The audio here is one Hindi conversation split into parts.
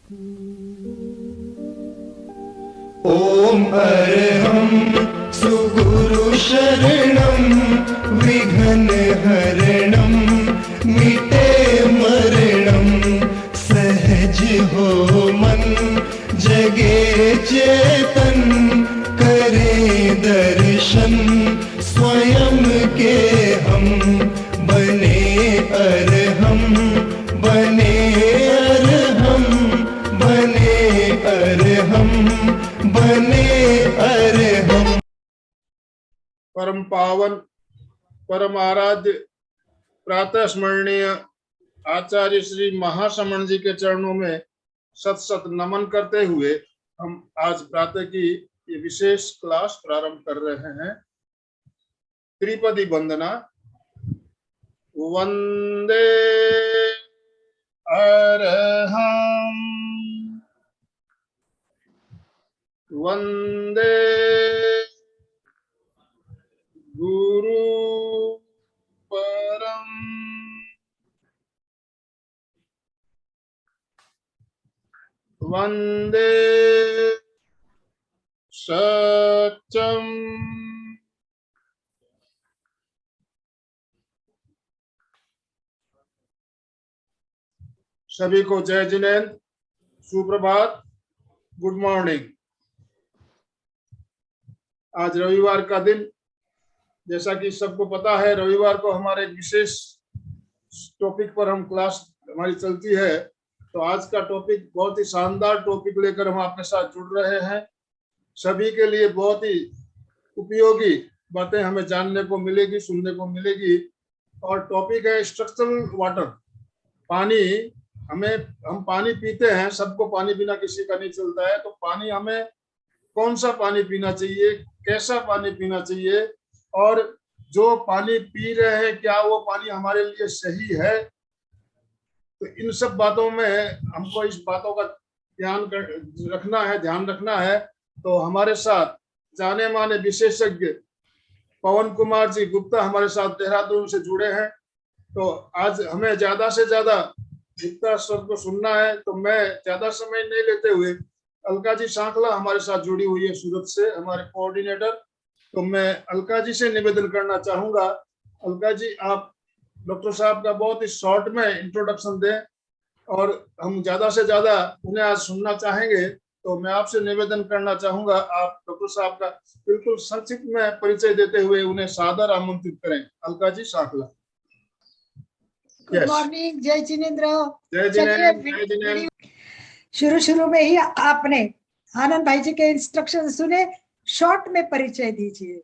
ओम अरहं सुगुरु शरणं विघ्न हरणं मिटे मरणं सहज हो मन जगे चेतन करे दर्शन स्वयं के हम बने अरहं बने अरहं बने अरहं बने अरहं। परम पावन परम आराध्य प्रातः स्मरणीय आचार्य श्री महासमण जी के चरणों में सत सत नमन करते हुए हम आज प्रातः की ये विशेष क्लास प्रारंभ कर रहे हैं। त्रिपदी वंदना। वंदे अरहं वंदे गुरु परम वंदे सत्यम सभी को जय जिनेन्द्र, सुप्रभात, गुड मॉर्निंग। आज रविवार का दिन, जैसा कि सबको पता है, रविवार को हमारे एक विशेष टॉपिक पर हम क्लास हमारी चलती है। तो आज का टॉपिक बहुत ही शानदार टॉपिक लेकर हम आपके साथ जुड़ रहे हैं। सभी के लिए बहुत ही उपयोगी बातें हमें जानने को मिलेगी, सुनने को मिलेगी। और टॉपिक है स्ट्रक्चरल वाटर। पानी, हम पानी पीते हैं, सबको पानी बिना किसी का नहीं चलता है। तो पानी, हमें कौन सा पानी पीना चाहिए, कैसा पानी पीना चाहिए, और जो पानी पी रहे हैं क्या वो पानी हमारे लिए सही है। तो इन सब बातों में हमको इस बातों का ध्यान रखना है। तो हमारे साथ जाने माने विशेषज्ञ पवन कुमार जी गुप्ता हमारे साथ देहरादून से जुड़े हैं। तो आज हमें ज्यादा से ज्यादा गुप्ता सर को सुनना है। तो मैं ज्यादा समय नहीं लेते हुए, अलका जी सांखला हमारे साथ जुड़ी हुई है सूरत से, हमारे कोऑर्डिनेटर। तो मैं अलका जी से निवेदन करना चाहूंगा, अलका जी आप डॉक्टर साहब का बहुत ही शॉर्ट में इंट्रोडक्शन दें, और हम ज्यादा से ज्यादा उन्हें आज सुनना चाहेंगे। तो मैं आपसे निवेदन करना चाहूंगा, आप डॉक्टर साहब का बिल्कुल संक्षिप्त में परिचय देते हुए उन्हें सादर आमंत्रित करें। अलका जी सांखला। गुड मॉर्निंग, जय जिनेन्द्र। जय जिनेन्द्र। शुरू में ही आपने आनंद भाई जी के इंस्ट्रक्शन सुने, शॉर्ट में परिचय दीजिए।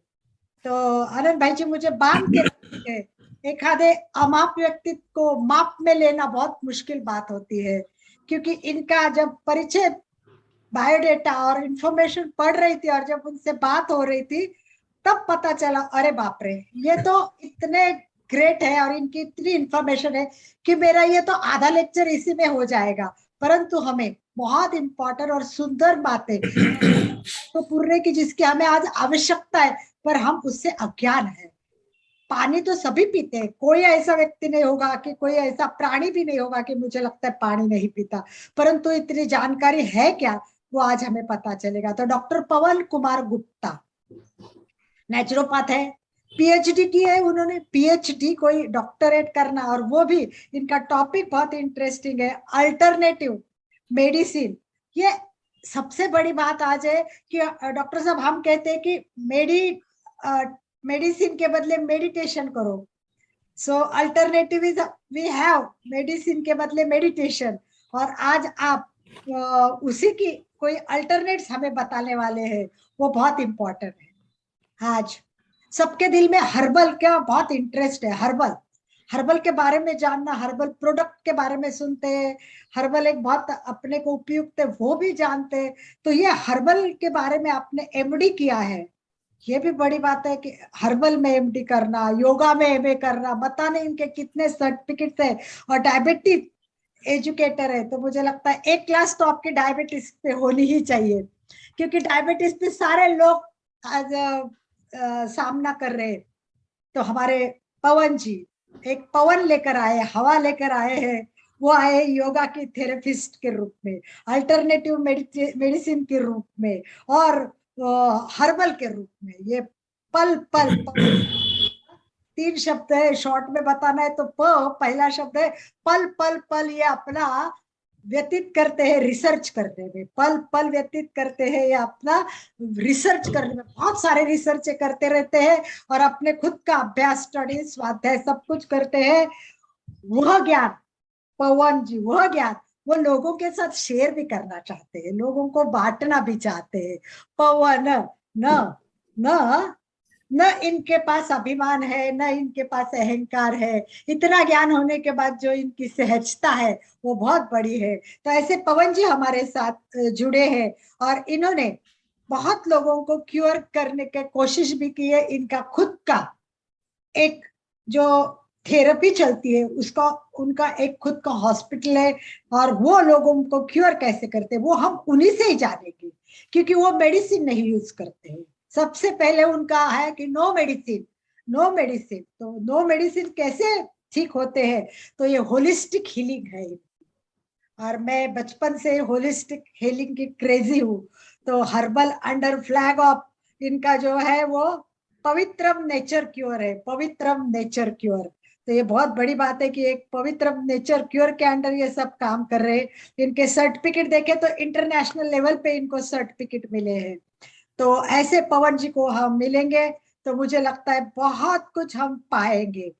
तो आनंद भाई जी, मुझे बांध के रखेंगे। एक आधे अमाप व्यक्ति को माप में लेना बहुत मुश्किल बात होती है, क्योंकि इनका जब परिचय, बायोडेटा और इंफॉर्मेशन पढ़ रही थी और जब उनसे बात हो रही थी तब पता चला, अरे बाप रे, ये तो इतने ग्रेट है और इनकी इतनी इंफॉर्मेशन है कि मेरा ये तो आधा लेक्चर इसी में हो जाएगा। परंतु हमें बहुत इंपॉर्टेंट और सुंदर बातें तो पूरे की जिसकी हमें आज आवश्यकता है, पर हम उससे अज्ञान है। पानी तो सभी पीते हैं, कोई ऐसा व्यक्ति नहीं होगा कि, कोई ऐसा प्राणी भी नहीं होगा कि मुझे लगता है पानी नहीं पीता, परंतु इतनी जानकारी है क्या, वो आज हमें पता चलेगा। तो डॉक्टर पवन कुमार गुप्ता नेचुरोपैथ है, पीएचडी की है उन्होंने, पीएचडी कोई डॉक्टरेट करना, और वो भी इनका टॉपिक बहुत इंटरेस्टिंग है, अल्टरनेटिव मेडिसिन। ये सबसे बड़ी बात आज है कि डॉक्टर साहब हम कहते हैं कि मेडिसिन के बदले मेडिटेशन करो। So alternative is we have medicine के बदले मेडिटेशन। और आज आप उसी की कोई अल्टरनेट्स हमें बताने वाले हैं, वो बहुत इंपॉर्टेंट है। आज सबके दिल में हर्बल का बहुत इंटरेस्ट है। हर्बल के बारे में जानना, हर्बल प्रोडक्ट के बारे में सुनते हैं, हर्बल एक बहुत अपने को उपयुक्त है वो भी जानते हैं। तो ये हर्बल के बारे में आपने एमडी किया है, ये भी बड़ी बात है कि हर्बल में एमडी करना, योगा में एमए करना, पता नहीं इनके कितने सर्टिफिकेट्स है, और डायबिटीज एजुकेटर है। तो मुझे लगता है एक क्लास तो आपकी डायबिटीज पे होनी ही चाहिए, क्योंकि डायबिटीज पे सारे लोग आज सामना कर रहे। तो हमारे पवन जी एक पवन लेकर आए, हवा लेकर आए हैं, वो आए योगा की थेरेपिस्ट के रूप में, अल्टरनेटिव मेडिसिन के रूप में, और हर्बल के रूप में। ये पल पल पल, 3 शब्द है, शॉर्ट में बताना है तो पहला शब्द है पल पल पल। ये अपना व्यतीत करते हैं रिसर्च करने में, पल पल व्यतीत करते हैं ये अपना रिसर्च करने में। बहुत सारे रिसर्च करते रहते हैं और अपने खुद का अभ्यास, स्टडी, स्वाध्याय सब कुछ करते हैं। वह ज्ञान पवन जी, वह ज्ञान वो लोगों के साथ शेयर भी करना चाहते हैं, लोगों को बांटना भी चाहते हैं। पवन न न न इनके पास अभिमान है, न इनके पास अहंकार है। इतना ज्ञान होने के बाद जो इनकी सहजता है वो बहुत बड़ी है। तो ऐसे पवन जी हमारे साथ जुड़े हैं और इन्होंने बहुत लोगों को क्योर करने की कोशिश भी की है। इनका खुद का एक जो थेरेपी चलती है उसका, उनका एक खुद का हॉस्पिटल है और वो लोगों को क्योर कैसे करते हैं वो हम उन्हीं से ही जानेंगे, क्योंकि वो मेडिसिन नहीं यूज करते हैं। सबसे पहले उनका है कि नो मेडिसिन, नो मेडिसिन। तो नो मेडिसिन कैसे ठीक होते हैं, तो ये होलिस्टिक हीलिंग है। और मैं बचपन से होलिस्टिक हीलिंग की क्रेजी हूँ। तो हर्बल अंडर फ्लैग ऑफ इनका जो है वो पवित्रम नेचर क्योर है, पवित्रम नेचर क्योर। तो ये बहुत बड़ी बात है कि एक पवित्रम नेचर क्योर के अंडर ये सब काम कर रहे हैं। इनके सर्टिफिकेट देखे तो इंटरनेशनल लेवल पे इनको सर्टिफिकेट मिले हैं। तो ऐसे पवन जी को हम मिलेंगे तो मुझे लगता है बहुत कुछ हम पाएंगे।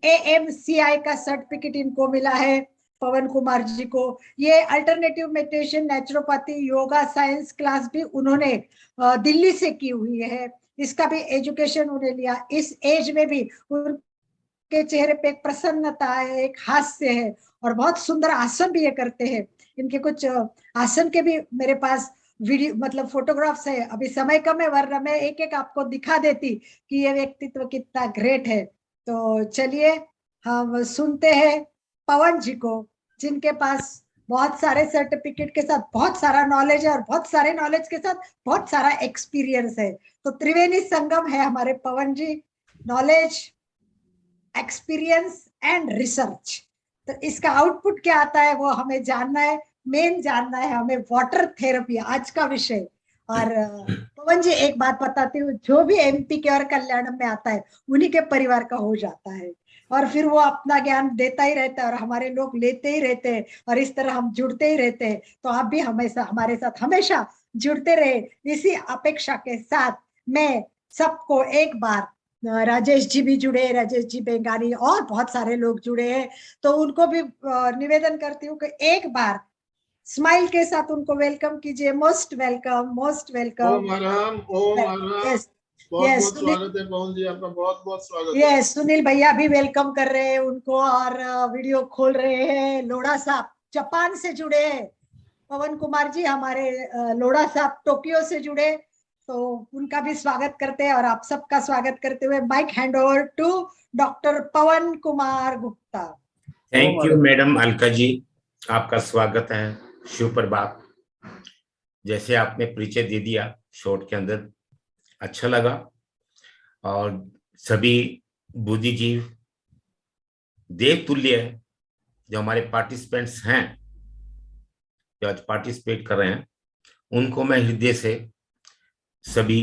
AMCI का सर्टिफिकेट इनको मिला है पवन कुमार जी को। ये alternative meditation, naturopathy, yoga science class भी उन्होंने दिल्ली से की हुई है। इसका भी एजुकेशन उन्हें लिया। इस एज में भी उनके चेहरे पे एक प्रसन्नता है, एक हास्य है और बहुत सुंदर आसन भी ये करते हैं। इनके कुछ आसन के भी मेरे पास वीडियो मतलब फोटोग्राफ्स है। अभी समय कम है वरना मैं एक एक आपको दिखा देती कि ये व्यक्तित्व कितना ग्रेट है। तो चलिए हम सुनते हैं पवन जी को, जिनके पास बहुत सारे सर्टिफिकेट के साथ बहुत सारा नॉलेज है और बहुत सारे नॉलेज के साथ बहुत सारा एक्सपीरियंस है। तो त्रिवेणी संगम है हमारे पवन जी, नॉलेज, एक्सपीरियंस एंड रिसर्च। तो इसका आउटपुट क्या आता है वो हमें जानना है, मेन जानना है हमें। वाटर थेरेपी आज का विषय। और पवन जी एक बात बताती हूँ, जो भी MP के और कल्याणम में आता है उन्हीं के परिवार का हो जाता है और फिर वो अपना ज्ञान देता ही रहता है और हमारे लोग लेते ही रहते हैं और इस तरह हम जुड़ते ही रहते हैं। तो आप भी हमेशा हमारे साथ हमेशा जुड़ते रहे, इसी अपेक्षा के साथ मैं सबको एक बार, राजेश जी भी जुड़े, राजेश जी बेंगानी और बहुत सारे लोग जुड़े हैं, तो उनको भी निवेदन करती हूँ कि एक बार स्माइल के साथ उनको वेलकम कीजिए। Most welcome, most welcome. ओम आराम, ओम आराम। यस बहुत यस, बहुत स्वागत है पवन जी, आपका बहुत बहुत स्वागत है। यस सुनील भैया भी वेलकम कर रहे हैं उनको और वीडियो खोल रहे हैं। लोड़ा साहब जापान से जुड़े हैं, पवन कुमार जी हमारे लोड़ा साहब टोक्यो से जुड़े, तो उनका भी स्वागत करते हैं। और आप सबका स्वागत करते हुए mike hand over to doctor Pawan Kumar Gupta. Thank you madam Alka ji, आपका स्वागत है। शुभ प्रभात। जैसे आपने परिचय दे दिया शॉर्ट के अंदर, अच्छा लगा। और सभी बुद्धिजीव देव तुल्य जो हमारे पार्टिसिपेंट्स हैं, जो आज पार्टिसिपेट कर रहे हैं, उनको मैं हृदय से सभी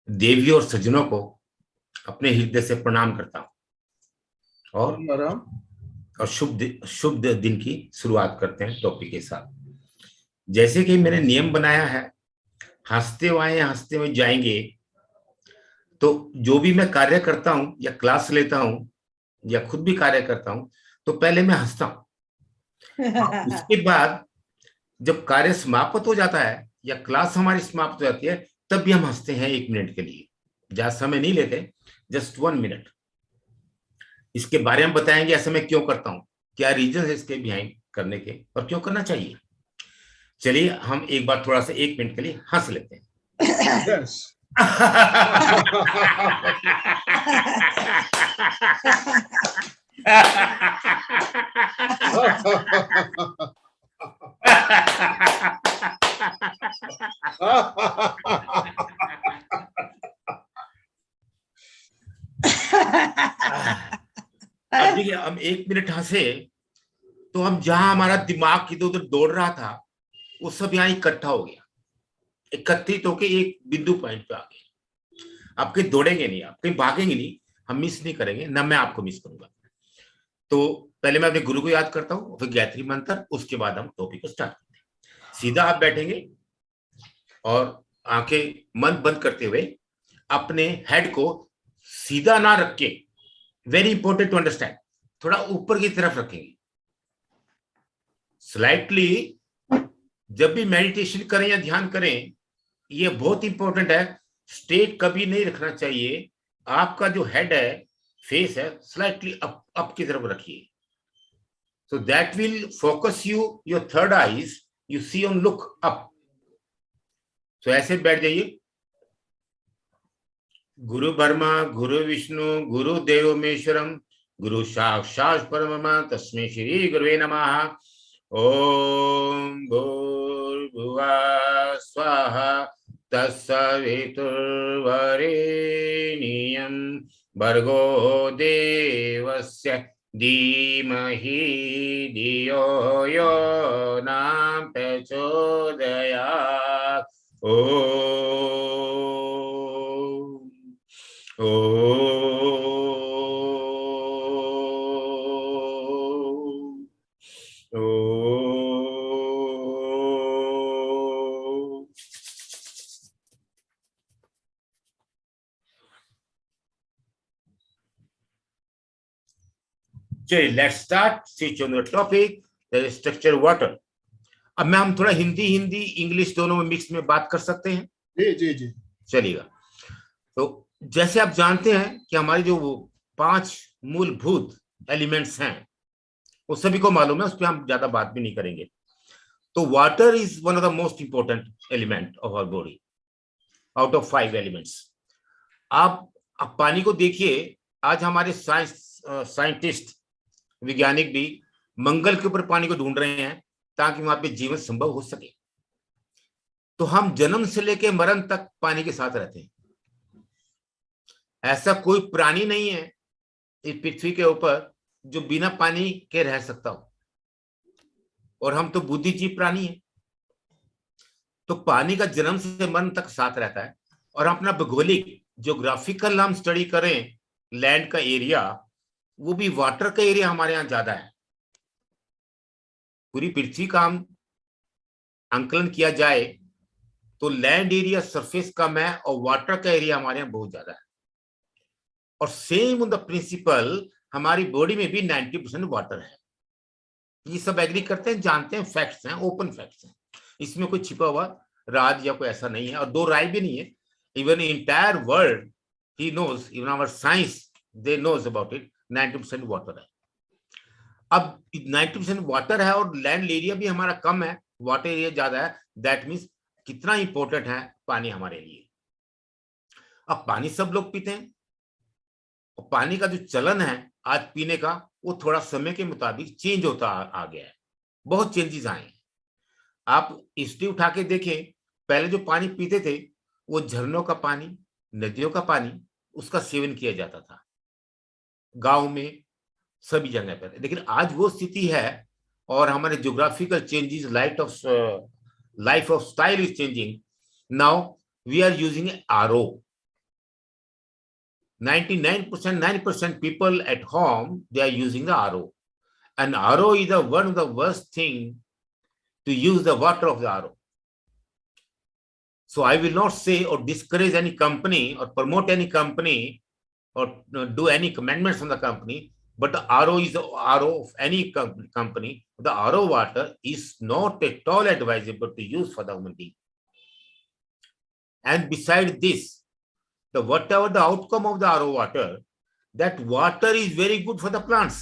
देवियों और सज्जनों को अपने हृदय से प्रणाम करता हूं। और शुभ दिन की शुरुआत करते हैं टॉपिक के साथ। जैसे कि मैंने नियम बनाया है, हंसते हुए हंसते हुए जाएंगे। तो जो भी मैं कार्य करता हूं या क्लास लेता हूं या खुद भी कार्य करता हूं, तो पहले मैं हंसता हूं। उसके बाद जब कार्य समाप्त हो जाता है या क्लास हमारी समाप्त हो जाती है, तब भी हम हंसते हैं 1 मिनट के लिए। ज्यादा समय नहीं लेते, जस्ट 1 मिनट। इसके बारे में बताएंगे ऐसा मैं क्यों करता हूं, क्या रीजन है इसके बिहाइंड करने के और क्यों करना चाहिए। चलिए हम एक बार थोड़ा सा 1 मिनट के लिए हंस लेते हैं। yes. अब देखिए, हम 1 मिनट हंसे तो हम जहां हमारा दिमाग इधर उधर दौड़ रहा था वो सब यहाँ इकट्ठा हो गया, एकत्रित होके एक बिंदु पॉइंट पे आ गए। आप कहीं दौड़ेंगे नहीं, आप कहीं भागेंगे नहीं, हम मिस नहीं करेंगे, ना मैं आपको मिस करूंगा। तो पहले मैं अपने गुरु को याद करता हूँ, फिर गायत्री मंत्र, उसके बाद हम टॉपिक को स्टार्ट करते हैं। सीधा आप बैठेंगे और आंखें मन बंद करते हुए अपने हेड को सीधा ना रख के, वेरी इंपॉर्टेंट टू अंडरस्टैंड, थोड़ा ऊपर की तरफ रखेंगे स्लाइटली। जब भी मेडिटेशन करें या ध्यान करें, ये बहुत इंपॉर्टेंट है, स्ट्रेट कभी नहीं रखना चाहिए। आपका जो हेड है, फेस है, स्लाइटली अप की तरफ रखिए, so that will focus your third eyes, you see on look up. So ऐसे बैठ जाइए। गुरु ब्रह्मा गुरु विष्णु गुरु देवोमेश्वरम गुरु साक्षात् परब्रह्म तस्मै श्री गुरुवे नमः। ओम भूर्भुवः स्वः तत्सवितुर्वरेण्यं भर्गो देवस्य धीमहि धियो यो न प्रचोदयात्। चलिए let's start, switch on the topic, the structure water. अब मैं हम थोड़ा हिंदी इंग्लिश दोनों में मिक्स में बात कर सकते हैं? जी जी जी चलिएगा। तो जैसे आप जानते हैं कि हमारी जो 5 मूलभूत एलिमेंट्स हैं वो सभी को मालूम है, उस पर हम ज्यादा बात भी नहीं करेंगे। तो water is one of the most important element of our body out of 5 elements. आप पानी को देखिए, आज हमारे साइंटिस्ट वैज्ञानिक भी मंगल के ऊपर पानी को ढूंढ रहे हैं ताकि वहां पे जीवन संभव हो सके। तो हम जन्म से लेकर मरण तक पानी के साथ रहते हैं। ऐसा कोई प्राणी नहीं है इस पृथ्वी के ऊपर जो बिना पानी के रह सकता हो, और हम तो बुद्धिजीवी प्राणी हैं। तो पानी का जन्म से मरण तक साथ रहता है। और अपना भौगोलिक ज्योग्राफिकल हम स्टडी करें, लैंड का एरिया, वो भी वाटर का एरिया हमारे यहाँ ज्यादा है। पूरी पृथ्वी का हम आंकलन किया जाए तो लैंड एरिया सरफेस कम है और वाटर का एरिया हमारे यहाँ बहुत ज्यादा है। और सेम ऑन द प्रिंसिपल हमारी बॉडी में भी 90% वाटर है। ये सब एग्री करते हैं, जानते हैं, फैक्ट्स हैं, ओपन फैक्ट्स हैं, इसमें कोई छिपा हुआ राज या कोई ऐसा नहीं है, और दो राय भी नहीं है। इवन इंटायर वर्ल्ड ही knows, even our science they knows about it, 90% water है। अब 90% वाटर है और लैंड एरिया भी हमारा कम है, वाटर एरिया ज्यादा है। दैट मीन्स कितना इंपॉर्टेंट है पानी हमारे लिए। अब पानी सब लोग पीते हैं, और पानी का जो चलन है आज पीने का, वो थोड़ा समय के मुताबिक चेंज होता आ गया है, बहुत चेंजेस आए हैं। आप हिस्ट्री उठा के देखें, पहले जो पानी पीते थे वो झरनों का पानी, नदियों का पानी, उसका सेवन किया जाता था गांव में, सभी जगह पर। लेकिन आज वो स्थिति है, और हमारे geographical changes, life of style is changing. Now we are using RO. 99% people at home, they are using the RO, and RO is one of the worst thing to use the water of the RO. So I will not say or discourage any company or promote any company or do any commandments on the company, but the RO is the RO of any company. The RO water is not at all advisable to use for the human being. And besides this, whatever the outcome of the RO water, that water is very good for the plants.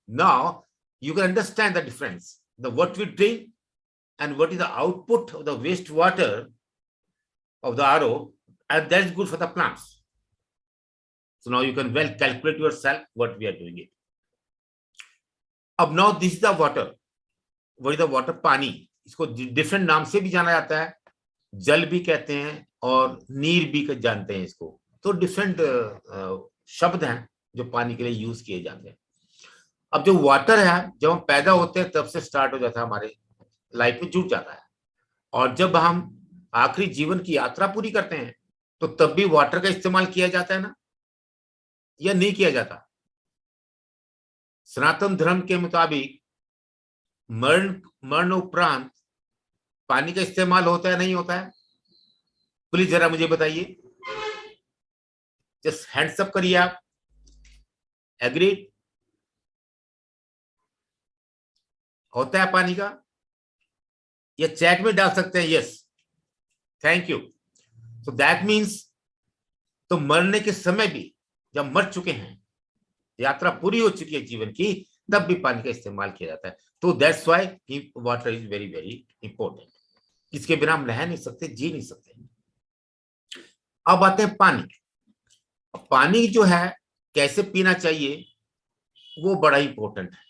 Now you can understand the difference. What we drink and what is the output of the wastewater of the RO, and that is good for the plants. So now you can well calculate yourself what we are doing it. अब now this is the water. What is the water? पानी. इसको different नाम से भी जाना जाता है, जल भी कहते हैं और नीर भी जानते हैं इसको। तो डिफरेंट शब्द हैं जो पानी के लिए यूज किए जाते हैं। अब जो वाटर है, जब हम पैदा होते हैं तब से स्टार्ट हो जाता है, हमारे लाइफ में जुड़ जाता है, और जब हम आखिरी जीवन की यात्रा पूरी करते हैं तो तब भी वाटर का इस्तेमाल किया जाता है ना, या नहीं किया जाता? सनातन धर्म के मुताबिक मरण उपरांत पानी का इस्तेमाल होता है, नहीं होता है? प्लीज जरा मुझे बताइए, जस्ट हैंड्स अप करिए आप। एग्रीड? होता है पानी का? या चैट में डाल सकते हैं yes, thank you. So that means, तो मरने के समय भी, जब मर चुके हैं, यात्रा पूरी हो चुकी है जीवन की, तब भी पानी का इस्तेमाल किया जाता है। तो that's why water is very very important. इसके बिना हम रह नहीं सकते, जी नहीं सकते। अब आते हैं पानी। पानी जो है कैसे पीना चाहिए, वो बड़ा इंपॉर्टेंट है।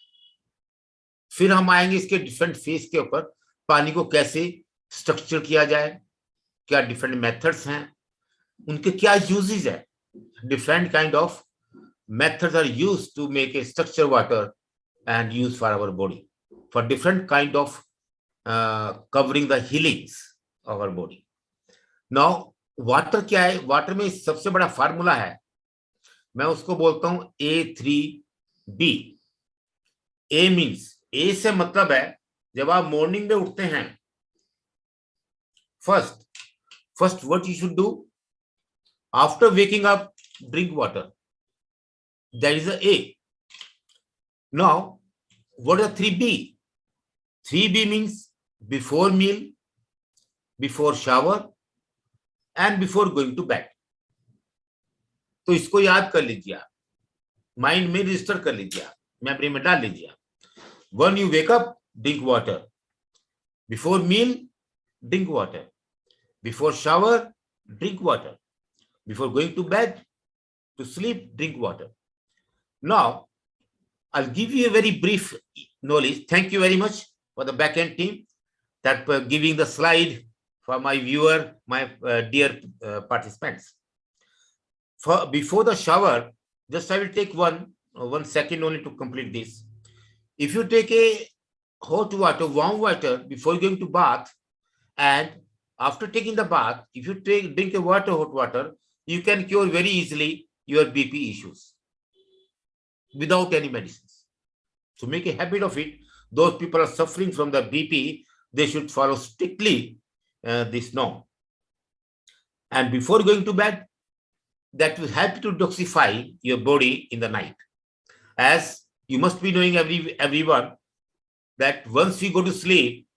फिर हम आएंगे इसके डिफरेंट फेज के ऊपर, पानी को कैसे स्ट्रक्चर किया जाए, क्या डिफरेंट मेथड्स हैं, उनके क्या यूजेस है। Different kind of methods are used to make a structure water and use for our body for different kind of covering the healings of our body. Now water क्या है? वाटर में सबसे बड़ा फार्मूला है, मैं उसको बोलता हूं A3B। A मीन्स, A से मतलब है जब आप मॉर्निंग में उठते हैं, first what you should do after waking up, drink water. That is a A. Now, what is a 3B? 3B means before meal, before shower, and before going to bed. तो इसको याद कर लीजिए आप, माइंड में रजिस्टर कर लीजिए आप, मेमोरी में डाल लीजिए आप। When you wake up, drink water. Before meal, drink water. Before shower, drink water. Before going to bed, to sleep, drink water. Now, I'll give you a very brief knowledge. Thank you very much for the back-end team that giving the slide for my viewer, my dear participants. Before the shower, just I will take one second only to complete this. If you take a hot water, warm water before going to bath, and after taking the bath, if you drink a hot water, you can cure very easily your BP issues without any medicines. So make a habit of it. Those people are suffering from the BP, they should follow strictly this norm. And before going to bed, that will help to detoxify your body in the night. As you must be knowing, everyone, that once we go to sleep,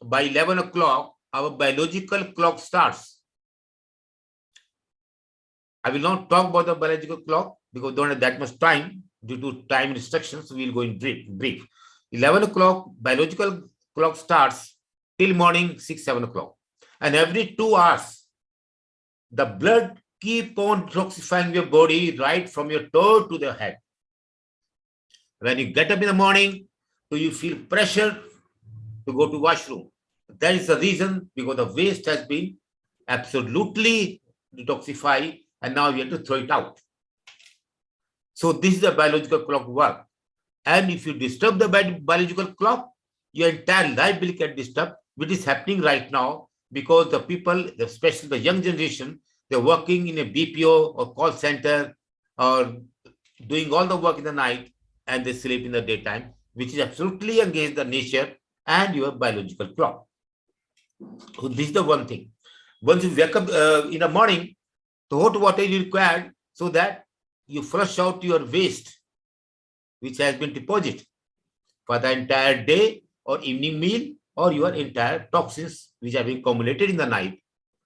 by 11 o'clock, our biological clock starts. I will not talk about the biological clock because we don't have that much time. Due to time restrictions, we will go in brief. 11 o'clock, biological clock starts till morning 6-7 o'clock. And every 2 hours, the blood keep on detoxifying your body right from your toe to the head. When you get up in the morning, do you feel pressure to go to washroom? That is the reason, because the waste has been absolutely detoxified and now you have to throw it out. So this is the biological clock work. And if you disturb the biological clock, your entire life will get disturbed, which is happening right now because the people, especially the young generation, they're working in a BPO or call center or doing all the work in the night and they sleep in the daytime, which is absolutely against the nature and your biological clock. So this is the one thing. Once you wake up in the morning, the hot water is required so that you flush out your waste which has been deposited for the entire day or evening meal or your entire toxins which have been accumulated in the night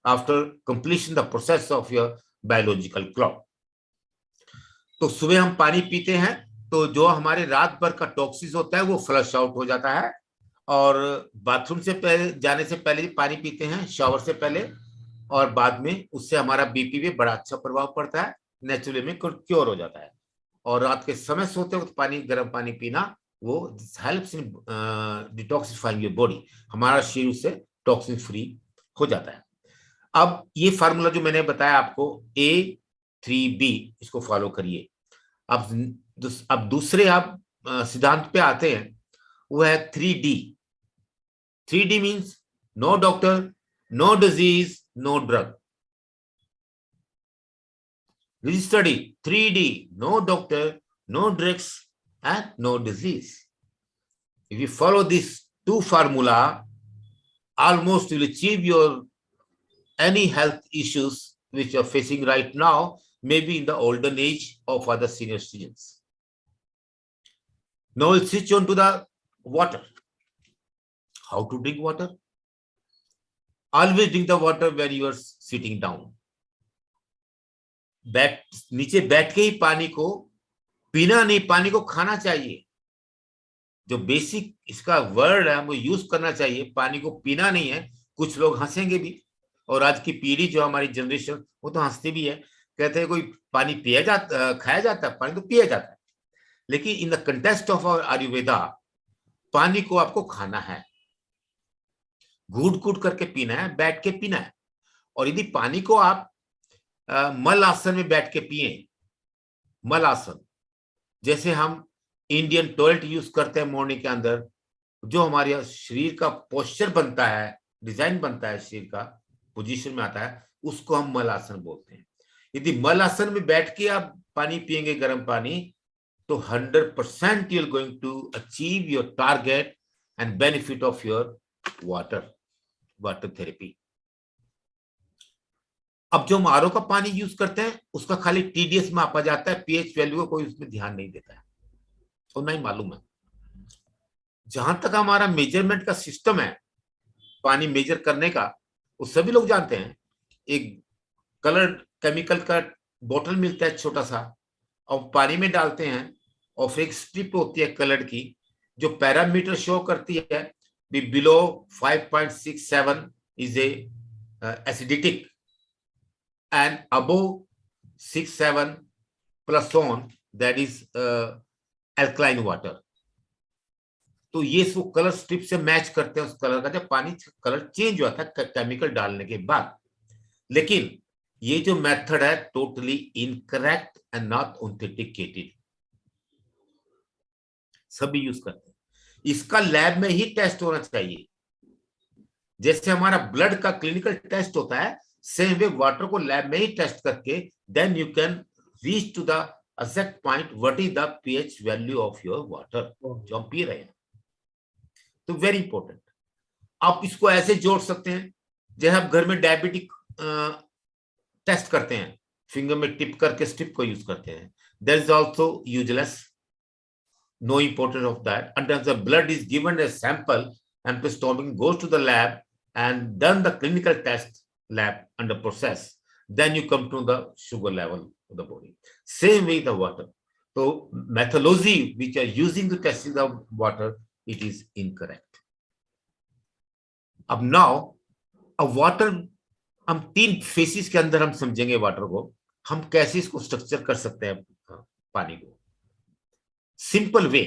after completion the process of your biological clock. तो सुबह हम पानी पीते हैं तो जो हमारे रात भर का टॉक्सिस होता है वो फ्लश आउट हो जाता है, और बाथरूम से पहले जाने से पहले पानी पीते हैं, शावर से पहले और बाद में, उससे हमारा बीपी पे बड़ा अच्छा प्रभाव पड़ता है, नेचुरली में क्योर हो जाता है। और रात के समय सोते वक्त पानी, गर्म पानी पीना, वो helps in detoxifying your body, हमारा शरीर से टॉक्सिन फ्री हो जाता है। अब ये फार्मूला जो मैंने बताया आपको A3B, इसको फॉलो करिए। अब दूसरे आप सिद्धांत पे आते हैं वो है 3D। 3D means no doctor, no disease, no drug. study 3D, no doctor, no drugs, and no disease. If you follow this two formula, almost you'll achieve your any health issues which you're facing right now, maybe in the olden age of other senior citizens. Now we'll switch on to the water. How to drink water? Always drink the water when you are sitting down. नीचे बैठ के ही पानी को पीना नहीं, पानी को खाना चाहिए। जो बेसिक इसका वर्ड है वो यूज करना चाहिए, पानी को पीना नहीं है। कुछ लोग हंसेंगे भी, और आज की पीढ़ी जो हमारी जनरेशन वो तो हंसती भी है, कहते हैं कोई पानी खाया जाता है, पानी तो पिया जाता है। लेकिन in the context of our Ayurveda पानी को आपको खाना है, घूट घूट करके पीना है, बैठ के पीना है। और यदि पानी को आप मल आसन में बैठ के पिए, मल आसन जैसे हम इंडियन टॉयलेट यूज करते हैं मॉर्निंग के अंदर, जो हमारे शरीर का पोस्चर बनता है, डिजाइन बनता है, शरीर का पोजीशन में आता है, उसको हम मल आसन बोलते हैं। यदि मल आसन में बैठ के आप पानी पिएंगे, गर्म पानी, तो 100% you are going to achieve your target and benefit of your water therapy. अब जो हम आरओ का पानी यूज करते हैं उसका खाली टीडीएस मापा जाता है, पीएच वैल्यू को कोई उसमें ध्यान नहीं देता है, तो नहीं मालूम है। जहां तक हमारा मेजरमेंट का सिस्टम है पानी मेजर करने का, वो सभी लोग जानते हैं। एक कलर केमिकल का बोतल मिलता है छोटा सा, और पानी में डालते हैं, और फिर एक स्ट्रिप होती है कलर की जो पैरामीटर शो करती है, below 5.67 is a acidic and above 6.7 plus on that is alkaline water। तो ये वो कलर स्ट्रिप से मैच करते हैं उस कलर का, जब पानी कलर चेंज हुआ था केमिकल डालने के बाद। लेकिन ये जो मेथड है totally incorrect and not authenticated, सभी यूज करते हैं। इसका लैब में ही टेस्ट होना चाहिए, जैसे हमारा ब्लड का क्लिनिकल टेस्ट होता है, सेम वे वाटर को लैब में ही टेस्ट करके then you can reach to the exact point what is the pH value of your water जो हम पी रहे हैं। तो वेरी इंपॉर्टेंट। आप इसको ऐसे जोड़ सकते हैं जैसे आप घर में डायबिटिक टेस्ट करते हैं, फिंगर में टिप करके स्ट्रिप को यूज करते हैं, that is also useless, no importance of that. until the blood is given a sample and the stomach goes to the lab and done the clinical test lab under process, then you come to the sugar level of the body. Same way the water. So methodology which are using to testing the water, it is incorrect. अब now अब water हम 3 फेसेस के अंदर हम समझेंगे वाटर को, हम कैसे इसको स्ट्रक्चर कर सकते हैं पानी को। सिंपल वे,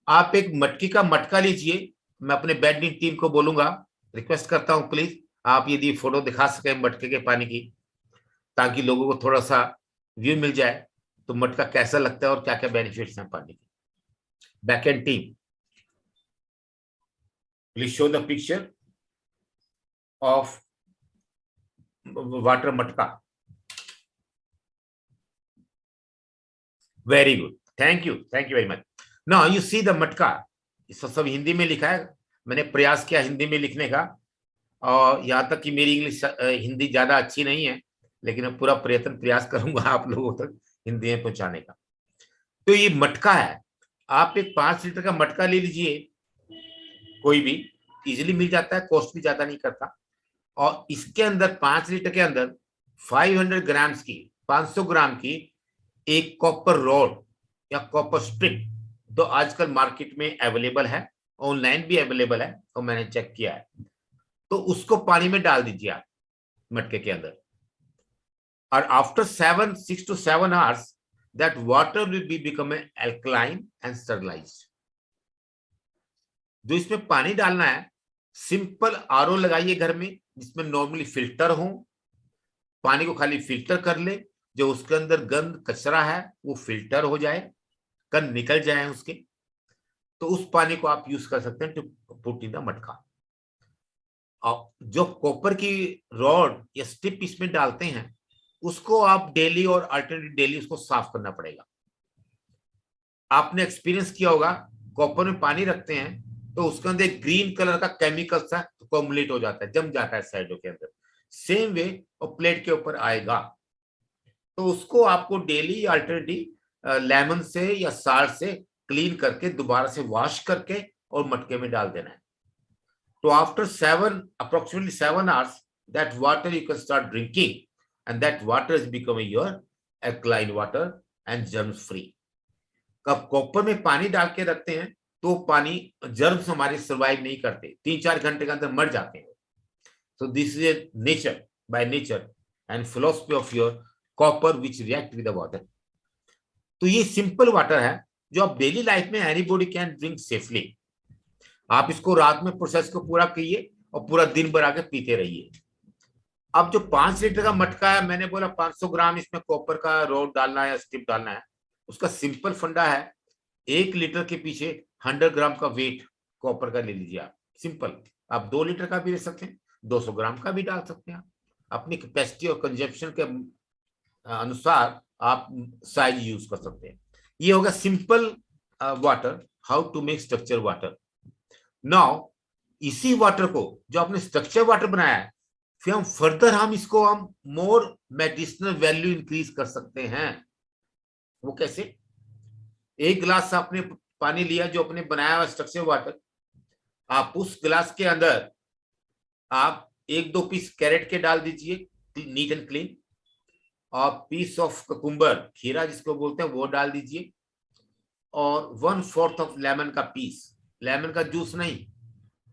आप एक मटकी का मटका लीजिए। मैं अपने बैडमिंटन टीम को बोलूंगा, रिक्वेस्ट करता हूं प्लीज आप यदि फोटो दिखा सके मटके के पानी की, ताकि लोगों को थोड़ा सा व्यू मिल जाए तो मटका कैसा लगता है और क्या क्या बेनिफिट्स हैं पानी के। Back end team please show the picture of water matka. Very good, thank you very much. Now you see the matka, इसको सब हिंदी में लिखा है, मैंने प्रयास किया हिंदी में लिखने का, और यहाँ तक कि मेरी इंग्लिश हिंदी ज्यादा अच्छी नहीं है, लेकिन मैं पूरा प्रयास करूंगा आप लोगों तक हिंदी में पहुंचाने का। तो ये मटका है, आप एक 5 लीटर का मटका ले लीजिए, कोई भी इजीली मिल जाता है, कॉस्ट भी ज्यादा नहीं करता। और इसके अंदर 5 लीटर के अंदर 500 ग्राम्स की 500 ग्राम की एक कॉपर रॉड या कॉपर स्ट्रिप, तो आजकल मार्केट में अवेलेबल है, ऑनलाइन भी अवेलेबल है, और मैंने चेक किया है। तो उसको पानी में डाल दीजिए आप मटके के अंदर, और after 6 to 7 hours that water will be become alkaline and sterilized। जो इसमें पानी डालना है, सिंपल आरओ लगाइए घर में, जिसमें नॉर्मली फिल्टर हो, पानी को खाली फिल्टर कर ले, जो उसके अंदर गंद कचरा है वो फिल्टर हो जाए, कण निकल जाए उसके, तो उस पानी को आप यूज कर सकते हैं टू पुट इन द मटका। और जो कॉपर की रॉड या स्टिप इसमें डालते हैं उसको आप डेली और अल्टरनेट डेली उसको साफ करना पड़ेगा। आपने एक्सपीरियंस किया होगा, कॉपर में पानी रखते हैं तो उसके अंदर ग्रीन कलर का केमिकल सा कॉम्युलेट हो जाता है, जम जाता है साइडों के अंदर। सेम वे और प्लेट के ऊपर आएगा, तो उसको आपको डेली अल्टरनेटली लेमन से या साल्ट से क्लीन करके दोबारा से वॉश करके और मटके में डाल देना है। तो after approximately 7 hours, that water you can start drinking, and that water is becoming your alkaline water and germs free. कब कॉपर में पानी डाल के रखते हैं तो पानी जर्म्स हमारे सर्वाइव नहीं करते, 3-4 घंटे के अंदर मर जाते हैं। So this is a nature by nature and philosophy of your copper which react with the water. तो ये सिंपल वाटर है जो आप डेली लाइफ में एनीबॉडी कैन ड्रिंक सेफली। आप इसको रात में प्रोसेस को पूरा कीजिए और पूरा दिन भर आके पीते रहिए। अब जो 5 लीटर का मटका है, मैंने बोला 500 ग्राम इसमें कॉपर का रोड डालना है या स्टिप डालना है। उसका सिंपल फंडा है, 1 लीटर के पीछे 100 ग्राम का वेट कॉपर का ले लीजिए आप। सिंपल, आप 2 लीटर का भी ले सकते हैं, 200 ग्राम का भी डाल सकते हैं। अपनी कैपेसिटी और कंजप्शन के अनुसार आप साइज यूज कर सकते हैं। ये होगा simple water, how to make structure water. Now इसी वाटर को जो आपने स्ट्रक्चर वाटर बनाया है, फिर हम फर्दर इसको मोर मेडिसिनल वैल्यू इंक्रीज कर सकते हैं। वो कैसे? 1 गिलास आपने पानी लिया जो अपने बनाया हुआ स्ट्रक्चर वाटर, आप उस गिलास के अंदर आप 1-2 पीस कैरेट के डाल दीजिए नीट एंड क्लीन, और पीस ऑफ ककुम्बर, खीरा जिसको बोलते हैं, वो डाल दीजिए, और 1/4 ऑफ लेमन का पीस, लेमन का जूस नहीं,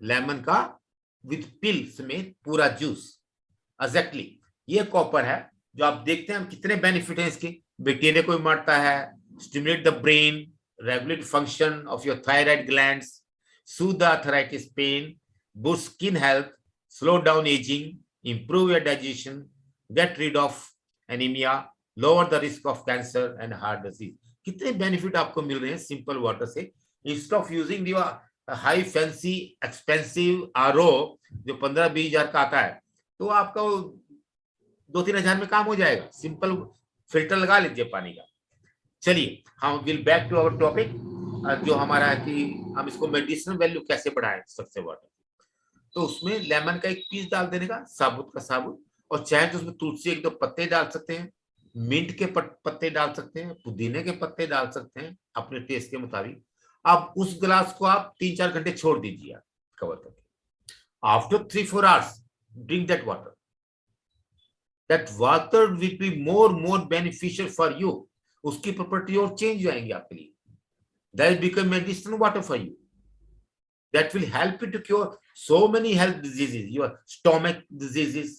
लेमन का विद पिल समेत पूरा जूस। एग्जैक्टली ये कॉपर है जो आप देखते हैं हम कितने बेनिफिट हैं इसके। बैक्टीरिया को मारता है, stimulate the brain, regulate function of your thyroid glands, soothe the arthritis pain, boost skin health, slow down aging, improve your digestion, get rid of anemia, lower the risk of cancer and heart disease. कितने बेनिफिट आपको मिल रहे हैं सिंपल वाटर से। Instead of using high fancy expensive RO जो 15-20 हजार का आता है, तो आपका 2-3 हजार में काम हो जाएगा। सिंपल फिल्टर लगा लीजिए पानी का। चलिए हम will back to our topic, जो हमारा है कि हम इसको मेडिसिनल वैल्यू कैसे बढ़ाएं स्ट्रक्चर वाटर। तो उसमें लेमन का 1 पीस डाल देने का, साबुत का साबुत, और चाहे तो उसमें तुलसी 1-2 पत्ते डाल सकते हैं, मिंट के पत्ते डाल सकते हैं, पुदीने के पत्ते डाल सकते हैं अपने टेस्ट के मुताबिक। अब उस गिलास को आप 3-4 घंटे छोड़ दीजिए कवर करके। After 3-4 hours drink that water. That water will be more beneficial for you. उसकी प्रॉपर्टी और चेंज हो जाएंगी आपके लिए। That will become medicinal water for you. That will help you to cure so many health diseases, your stomach diseases,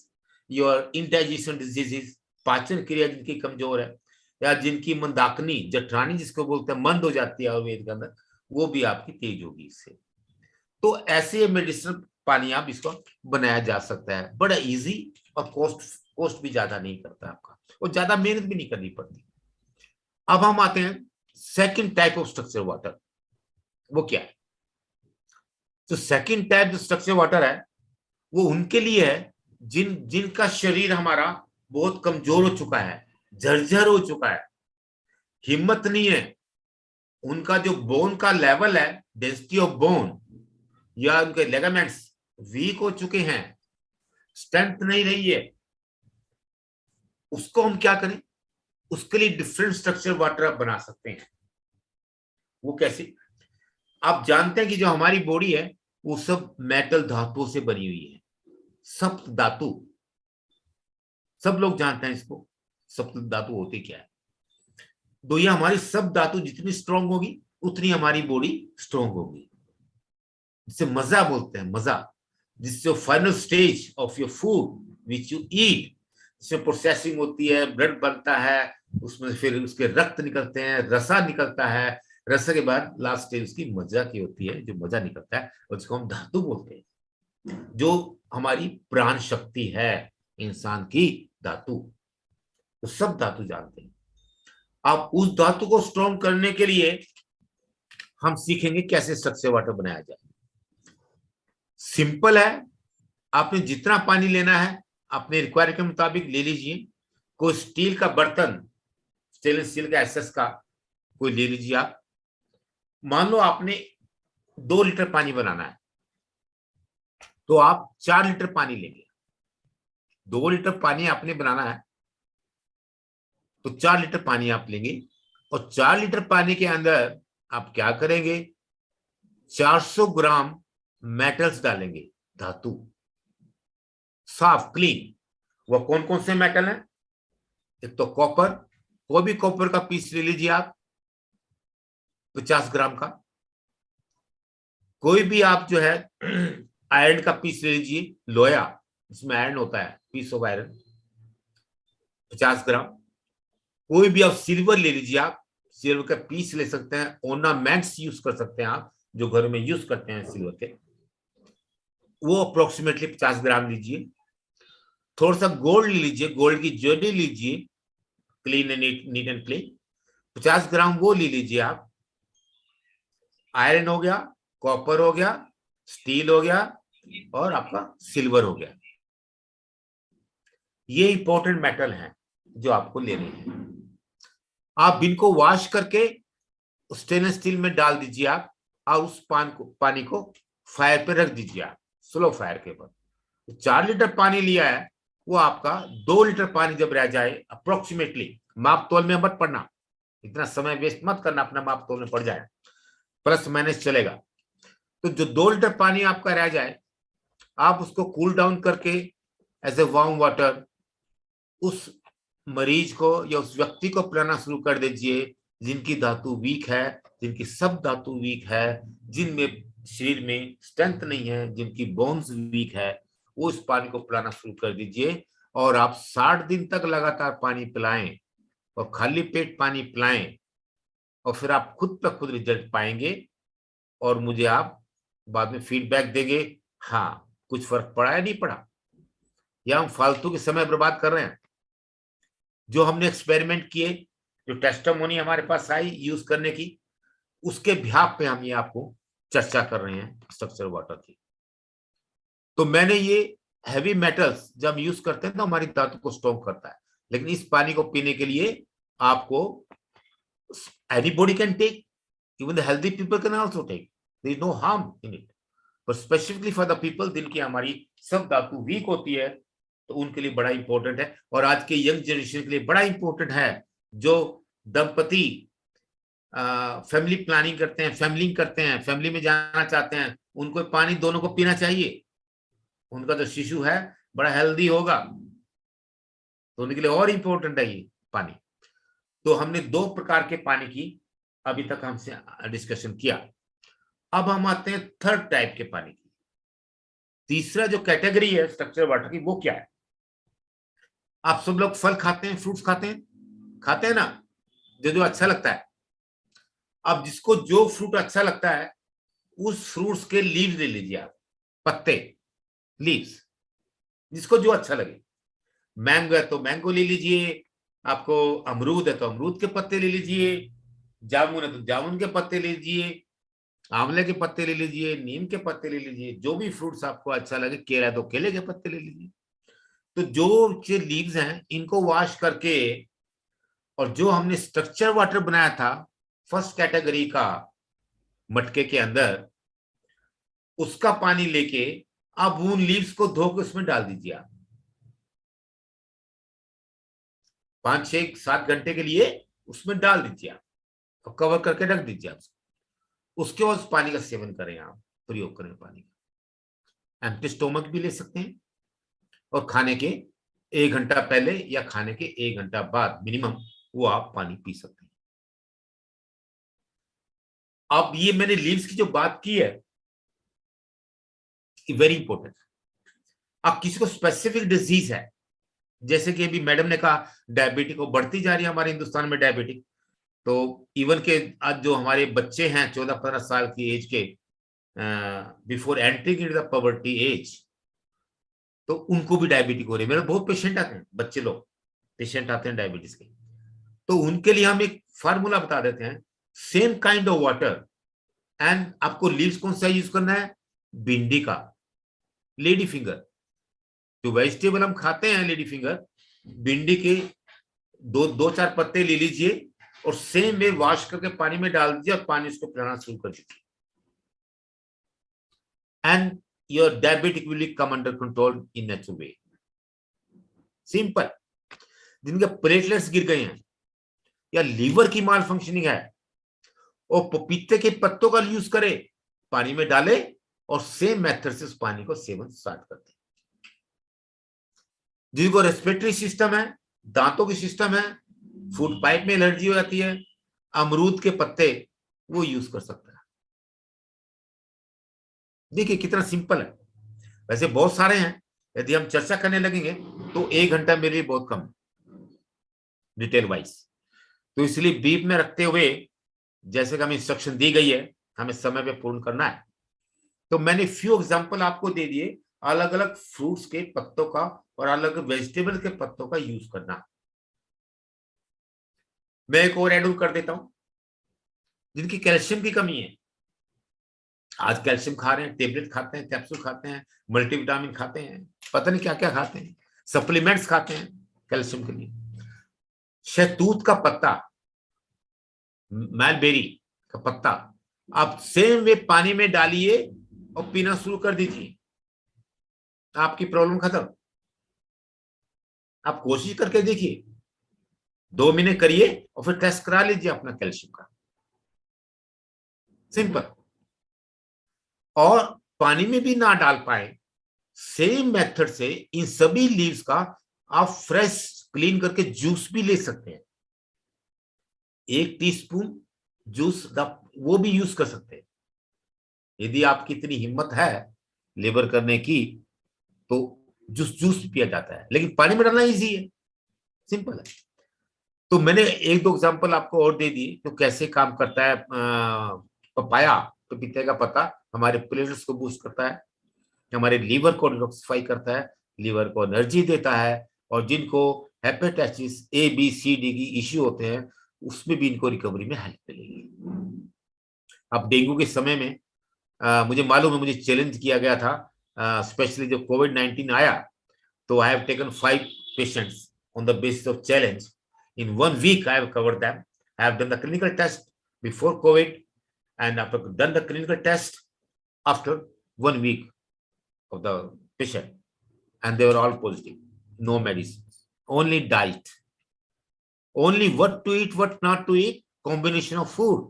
your indigestion diseases, पाचन क्रिया जिनकी कमजोर है, या जिनकी मंदाकिनी जठरानी जिसको बोलते हैं मंद हो जाती है आयुर्वेद के अंदर, वो भी आपकी तेज होगी इससे। तो ऐसे मेडिसिनल पानी आप इसको बनाया जा सकता है, बड़ा इजी, और कॉस्ट भी ज्यादा नहीं करता आपका, और ज्यादा मेहनत भी नहीं करनी पड़ती। अब हम आते हैं second type of structure water. वो क्या है? तो सेकंड टाइप जो स्ट्रक्चर वाटर है वो उनके लिए है जिनका शरीर हमारा बहुत कमजोर हो चुका है, जर्जर हो चुका है, हिम्मत नहीं है, उनका जो बोन का लेवल है, डेंसिटी ऑफ बोन, या उनके लिगामेंट्स वीक हो चुके हैं, स्ट्रेंथ नहीं रही है, उसको हम क्या करें? उसके लिए डिफरेंट स्ट्रक्चर वाटर आप बना सकते हैं। वो कैसे? आप जानते हैं कि जो हमारी बॉडी है वो सब मेटल धातुओं से बनी हुई है। सप्त धातु, सब लोग जानते हैं इसको, सप्त धातु होती क्या है। तो ये हमारी सब धातु जितनी स्ट्रांग होगी उतनी हमारी बॉडी स्ट्रांग होगी। जिसे मजा बोलते हैं, मजा, जिससे final stage of your food which you eat, जिसमें प्रोसेसिंग होती है, ब्लड बनता है, उसमें फिर उसके रक्त निकलते हैं, रसा निकलता है, रसा के बाद लास्ट स्टेज उसकी मज्जा की होती है, जो मजा निकलता है, और जिसको हम धातु बोलते हैं, जो हमारी प्राण शक्ति है इंसान की धातु। तो सब धातु जानते हैं। अब उस धातु को स्ट्रॉन्ग करने के लिए हम सीखेंगे कैसे स्ट्रक्चर वाटर बनाया जाए। सिंपल है, आपने जितना पानी लेना है अपने रिक्वायरमेंट के मुताबिक ले लीजिए। कोई स्टील का बर्तन, स्टेनलेस स्टील का एसएस का कोई ले लीजिए आप। मान लो आपने 2 लीटर पानी बनाना है तो आप 4 लीटर पानी लेंगे। 2 लीटर पानी आपने बनाना है तो 4 लीटर पानी आप लेंगे, और 4 लीटर पानी के अंदर आप क्या करेंगे, 400 ग्राम मेटल्स डालेंगे, धातु, साफ क्लीन। वो कौन कौन से मेटल हैं? एक तो कॉपर, कोई भी कॉपर का पीस ले लीजिए आप 50 ग्राम का। कोई भी आप जो है आयरन का पीस ले लीजिए, लोया, इसमें आयरन होता है, पीस ऑफ आयरन 50 ग्राम। कोई भी आप सिल्वर ले लीजिए, आप सिल्वर का पीस ले सकते हैं, ऑर्नामेंट्स यूज कर सकते हैं आप जो घर में यूज करते हैं सिल्वर के, वो अप्रोक्सीमेटली 50 ग्राम लीजिए। थोड़ा सा गोल्ड ले लीजिए, गोल्ड की ज्वेलरी लीजिए, clean and neat and clean, 50 ग्राम वो ले लीजिए आप। आयरन हो गया, कॉपर हो गया, स्टील हो गया, और आपका सिल्वर हो गया। ये इंपॉर्टेंट मेटल हैं जो आपको लेने हैं। आप इनको वॉश करके स्टेनलेस स्टील में डाल दीजिए आप, और उस पानी को फायर पे रख दीजिए आप, स्लो फायर के ऊपर। 4 लीटर पानी लिया है, वो आपका 2 लीटर पानी जब रह जाए अप्रोक्सीमेटली, माप तोल में मत पड़ना, इतना समय वेस्ट मत करना, अपना माप तोल में पड़ जाए, प्लस माइनस चलेगा। तो जो 2 लीटर पानी आपका रह जाए, आप उसको कूल डाउन करके एज ए वार्म वाटर उस मरीज को या उस व्यक्ति को पिलाना शुरू कर दीजिए जिनकी धातु वीक है, जिनकी सब धातु वीक है, जिनमें शरीर में स्ट्रेंथ नहीं है, जिनकी बोन्स वीक है, वो इस पानी को पिलाना शुरू कर दीजिए। और आप 60 दिन तक लगातार पानी पिलाएं और खाली पेट पानी पिलाएं, और फिर आप खुद पे खुद रिजल्ट पाएंगे, और मुझे आप बाद में फीडबैक देंगे, हाँ कुछ फर्क पड़ा है नहीं पड़ा, या हम फालतू के समय बर्बाद कर रहे हैं। जो हमने एक्सपेरिमेंट किए, जो टेस्टिमोनी हमारे पास आई यूज करने की, उसके बिहाफ पे हम ये आपको चर्चा कर रहे हैं स्ट्रक्चर वाटर की। तो मैंने ये हैवी मेटल्स जब यूज करते हैं तो हमारी धातु को स्ट्रॉन्ग करता है, लेकिन इस पानी को पीने के लिए आपको anybody can take, even the healthy people can also take, there is no harm in it, but specifically for the people जिनकी हमारी सब धातु वीक होती है, तो उनके लिए बड़ा इंपॉर्टेंट है। और आज के यंग जनरेशन के लिए बड़ा इंपॉर्टेंट है, जो दंपति फैमिली प्लानिंग करते हैं, फैमिली करते हैं, फैमिली में जाना चाहते हैं, उनको पानी दोनों को पीना चाहिए। उनका जो शिशु है बड़ा हेल्दी होगा, तो उनके लिए और इंपॉर्टेंट है ये पानी। तो हमने 2 प्रकार के पानी की अभी तक हमसे डिस्कशन किया। अब हम आते हैं थर्ड टाइप के पानी की। तीसरा जो कैटेगरी है स्ट्रक्चर वाटर की, वो क्या है? आप सब लोग फल खाते हैं, फ्रूट्स खाते हैं ना, जो अच्छा लगता है। अब जिसको जो फ्रूट अच्छा लगता है, उस फ्रूट्स के लीव्स ले लीजिए आप, पत्ते, लीव्स, जिसको जो अच्छा लगे। मैंगो है तो मैंगो ले लीजिए, आपको अमरूद है तो अमरूद के पत्ते ले लीजिए, जामुन है तो जामुन के पत्ते ले लीजिए, आंवले के पत्ते ले लीजिए, नीम के पत्ते ले लीजिए, जो भी फ्रूट्स आपको अच्छा लगे। केला है तो केले के पत्ते ले लीजिए। तो जो लीव्स हैं इनको वॉश करके, और जो हमने स्ट्रक्चर वाटर बनाया था फर्स्ट कैटेगरी का मटके के अंदर, उसका पानी लेके आप उन लीव्स को धो के उसमें डाल दीजिए। आप 5, 6, 7 घंटे के लिए उसमें डाल दीजिए आप, और कवर करके रख दीजिए आप। उसके बाद उस पानी का सेवन करें, आप प्रयोग करें पानी का। एम्प्टी स्टोमक भी ले सकते हैं, और खाने के 1 घंटा पहले या खाने के 1 घंटा बाद मिनिमम वो आप पानी पी सकते हैं। अब ये मैंने लीव्स की जो बात की है, वेरी इंपॉर्टेंट। अब किसी को स्पेसिफिक डिजीज है, जैसे कि अभी मैडम ने कहा डायबिटिक को बढ़ती जा रही है हमारे हिंदुस्तान में डायबिटिक, तो इवन के आज जो हमारे बच्चे हैं 14-15 साल की एज के, before entering in the poverty age, तो उनको भी डायबिटिक हो रही है। मेरे बहुत पेशेंट आते हैं, बच्चे लोग पेशेंट आते हैं डायबिटीज के। तो उनके लिए हम एक फार्मूला बता देते हैं, same kind of water and आपको लीव्स कौन सा यूज करना है, भिंडी का, लेडी फिंगर। जो वेजिटेबल हम खाते हैं लेडी फिंगर, भिंडी के दो चार पत्ते ले लीजिए और सेम वे वॉश करके पानी में डाल दीजिए और पानी उसको पिलाना शुरू कर दीजिए, and your diabetic will come under control in natural way. Simple. जिनके प्लेटलेट्स गिर गए हैं या लीवर की माल फंक्शनिंग है, और पपीते के पत्तों का यूज करे, पानी में डाले और सेम मेथड से उस पानी को सेवन स्टार्ट करते। जिनको रेस्पिरेटरी सिस्टम है, दांतों की सिस्टम है, फूड पाइप में एलर्जी हो जाती है, अमरूद के पत्ते वो यूज कर सकता है। देखिए कितना सिंपल है। वैसे बहुत सारे हैं, यदि हम चर्चा करने लगेंगे तो 1 घंटा मेरे लिए बहुत कम डिटेल वाइज। तो इसलिए बीप में रखते हुए, जैसे कि हमें इंस्ट्रक्शन दी गई है, हमें समय पे पूर्ण करना है। तो मैंने फ्यू एग्जांपल आपको दे दिए, अलग अलग फ्रूट्स के पत्तों का और अलग वेजिटेबल के पत्तों का यूज करना। मैं एक और एड कर देता हूं, जिनकी कैल्शियम की कमी है। आज कैल्शियम खा रहे हैं, टेबलेट खाते हैं, कैप्सूल खाते हैं, मल्टीविटामिन खाते हैं, पता नहीं क्या क्या खाते हैं, सप्लीमेंट्स खाते हैं कैल्शियम के लिए। शहतूत का पत्ता, मैलबेरी का पत्ता आप सेम वे पानी में डालिए और पीना शुरू कर दीजिए, आपकी प्रॉब्लम खत्म। आप कोशिश करके देखिए, 2 महीने करिए और फिर टेस्ट करा लीजिए अपना कैल्शियम का। सिंपल। और पानी में भी ना डाल पाए, सेम मेथड से इन सभी लीव्स का आप फ्रेश क्लीन करके जूस भी ले सकते हैं। 1 टीस्पून जूस वो भी यूज कर सकते हैं। यदि आपकी इतनी हिम्मत है लेबर करने की, तो जूस पिया जाता है, लेकिन पानी में डालना इजी है, सिंपल है। तो मैंने 1-2 एग्जांपल आपको और दे दिए तो कैसे काम करता है। पपाया, पपीते का पत्ता हमारे प्लेटलेट्स को बूस्ट करता है, हमारे लीवर को डिटॉक्सिफाई करता है, लीवर को एनर्जी देता है, और जिनको hepatitis A, B, C, D की इश्यू होते हैं, उसमें भी इनको रिकवरी में हेल्प मिलेगी। अब डेंगू के समय में मुझे मालूम है, मुझे चैलेंज किया गया था, स्पेशली जब कोविड-19 आया, तो I have taken 5 patients on the basis of challenge. In 1 week, I have covered them. I have done the clinical test before COVID, and after done the clinical test after 1 week of the patient, and they were all positive. No medicines, only diet, only what to eat, what not to eat, combination of food,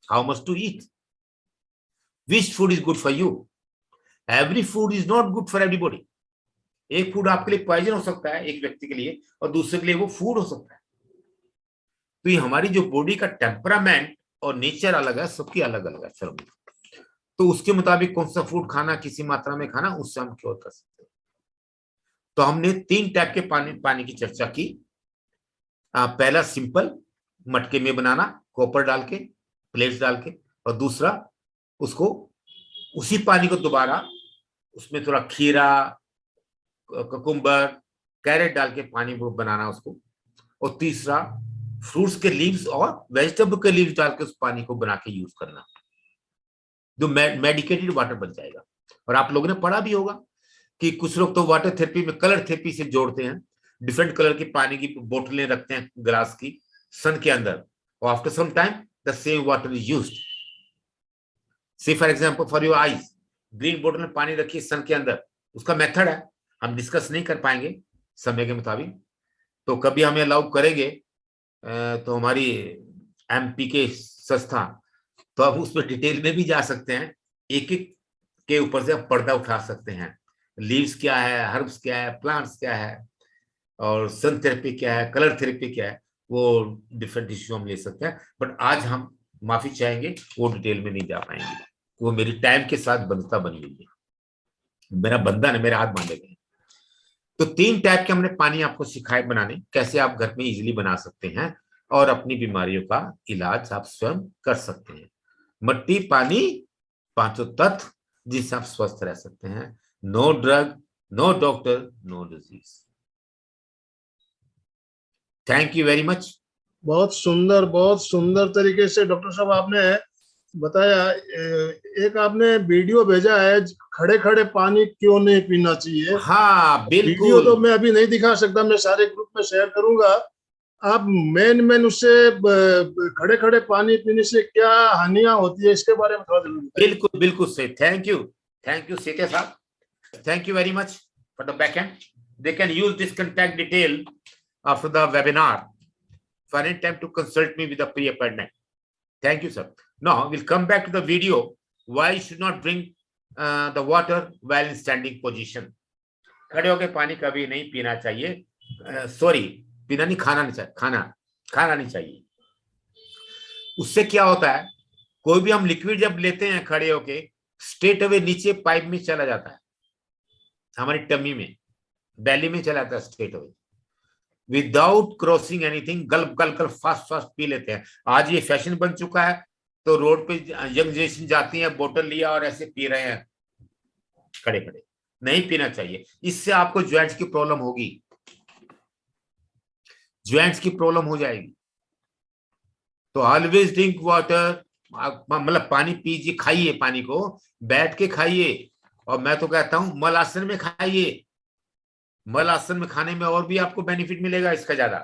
how much to eat, which food is good for you. Every food is not good for everybody. एक फूड आपके लिए पॉइजन हो सकता है एक व्यक्ति के लिए, और दूसरे के लिए वो फूड हो सकता है। तो ये हमारी जो बॉडी का टेम्परामेंट और नेचर अलग है, सबकी अलग अलग है शर्म। तो उसके मुताबिक कौन सा फूड खाना, किसी मात्रा में खाना, उससे हम क्योर कर सकते हैं। तो हमने 3 टाइप के पानी की चर्चा की। पहला सिंपल, मटके में बनाना, कॉपर डाल के, प्लेट्स डाल के, और दूसरा उसको उसी पानी को दोबारा उसमें थोड़ा खीरा, कुकुम्बर, कैरेट डाल के पानी बनाना उसको, और तीसरा फ्रूट्स के लीव्स और वेजिटेबल के लीव्स डाल के उस पानी को बना के यूज करना, जो मेडिकेटेड वाटर बन जाएगा। और आप लोगों ने पढ़ा भी होगा कि कुछ लोग तो वाटर थेरेपी में कलर थेरेपी से जोड़ते हैं, डिफरेंट कलर की पानी की बोतलें रखते हैं ग्लास की सन के अंदर, और after some time the same water is used. Say for example for your eyes, green बोतल में पानी रखिए सन के अंदर, उसका मेथड है, हम डिस्कस नहीं कर पाएंगे समय के मुताबिक। तो कभी हमें अलाउ करेंगे तो हमारी MP के संस्था, तो अब उसमें डिटेल में भी जा सकते हैं, एक एक के ऊपर से आप पर्दा उठा सकते हैं। लीव्स क्या है, हर्ब्स क्या है, प्लांट्स क्या है, और सन थेरेपी क्या है, कलर थेरेपी क्या है, वो डिफरेंट इश्यू हम ले सकते हैं। बट आज हम माफी चाहेंगे, वो डिटेल में नहीं जा पाएंगे, वो मेरी टाइम के साथ बंधता बनी हुई है, मेरा बंधन है, मेरे हाथ बांधे गए। तो 3 टाइप के हमने पानी आपको सिखाए बनाने, कैसे आप घर में इजीली बना सकते हैं और अपनी बीमारियों का इलाज आप स्वयं कर सकते हैं। मट्टी, पानी, 5 तत्व जिससे आप स्वस्थ रह सकते हैं। No drug, no doctor, no disease. Thank you very much. बहुत सुंदर तरीके से डॉक्टर साहब आपने बताया। एक आपने वीडियो भेजा है, खड़े खड़े पानी क्यों नहीं पीना चाहिए। हाँ वीडियो बिल्कुल तो मैं अभी नहीं दिखा सकता, मैं सारे ग्रुप में शेयर करूंगा। आप मेन उससे खड़े खड़े पानी पीने से क्या हानियां होती है इसके बारे में थोड़ा जरूर बताइए। बिल्कुल बिल्कुल सही। थैंक यू सीते साहब, thank you very much for the backend. They can use this contact detail after the webinar for any time to consult me with a pre-appointment. Thank you, sir. Now we'll come back to the video. Why you should not drink the water while in standing position. खड़े होकर पानी कभी नहीं पीना चाहिए। सॉरी, पीना नहीं, खाना नहीं चाहिए, खाना नहीं चाहिए। उससे क्या होता है, कोई भी हम लिक्विड जब लेते हैं खड़े होके, स्ट्रेट अवे नीचे पाइप में चला जाता है, हमारी टमी में, बेली में चला जाता है straight away, without crossing anything. Gulp gulp gulp fast पी लेते हैं। आज ये फैशन बन चुका है, तो रोड पे यंग जनरेशन जाती है, बोतल लिया और ऐसे पी रहे हैं खड़े खड़े। नहीं पीना चाहिए, इससे आपको ज्वाइंट्स की प्रॉब्लम होगी, ज्वाइंट्स की प्रॉब्लम हो जाएगी। तो ऑलवेज ड्रिंक वाटर, मतलब पानी पीजिए, खाइए पानी को, बैठ के खाइए। और मैं तो कहता हूं मल आसन में खाइए, मल आसन में खाने में और भी आपको बेनिफिट मिलेगा इसका ज्यादा।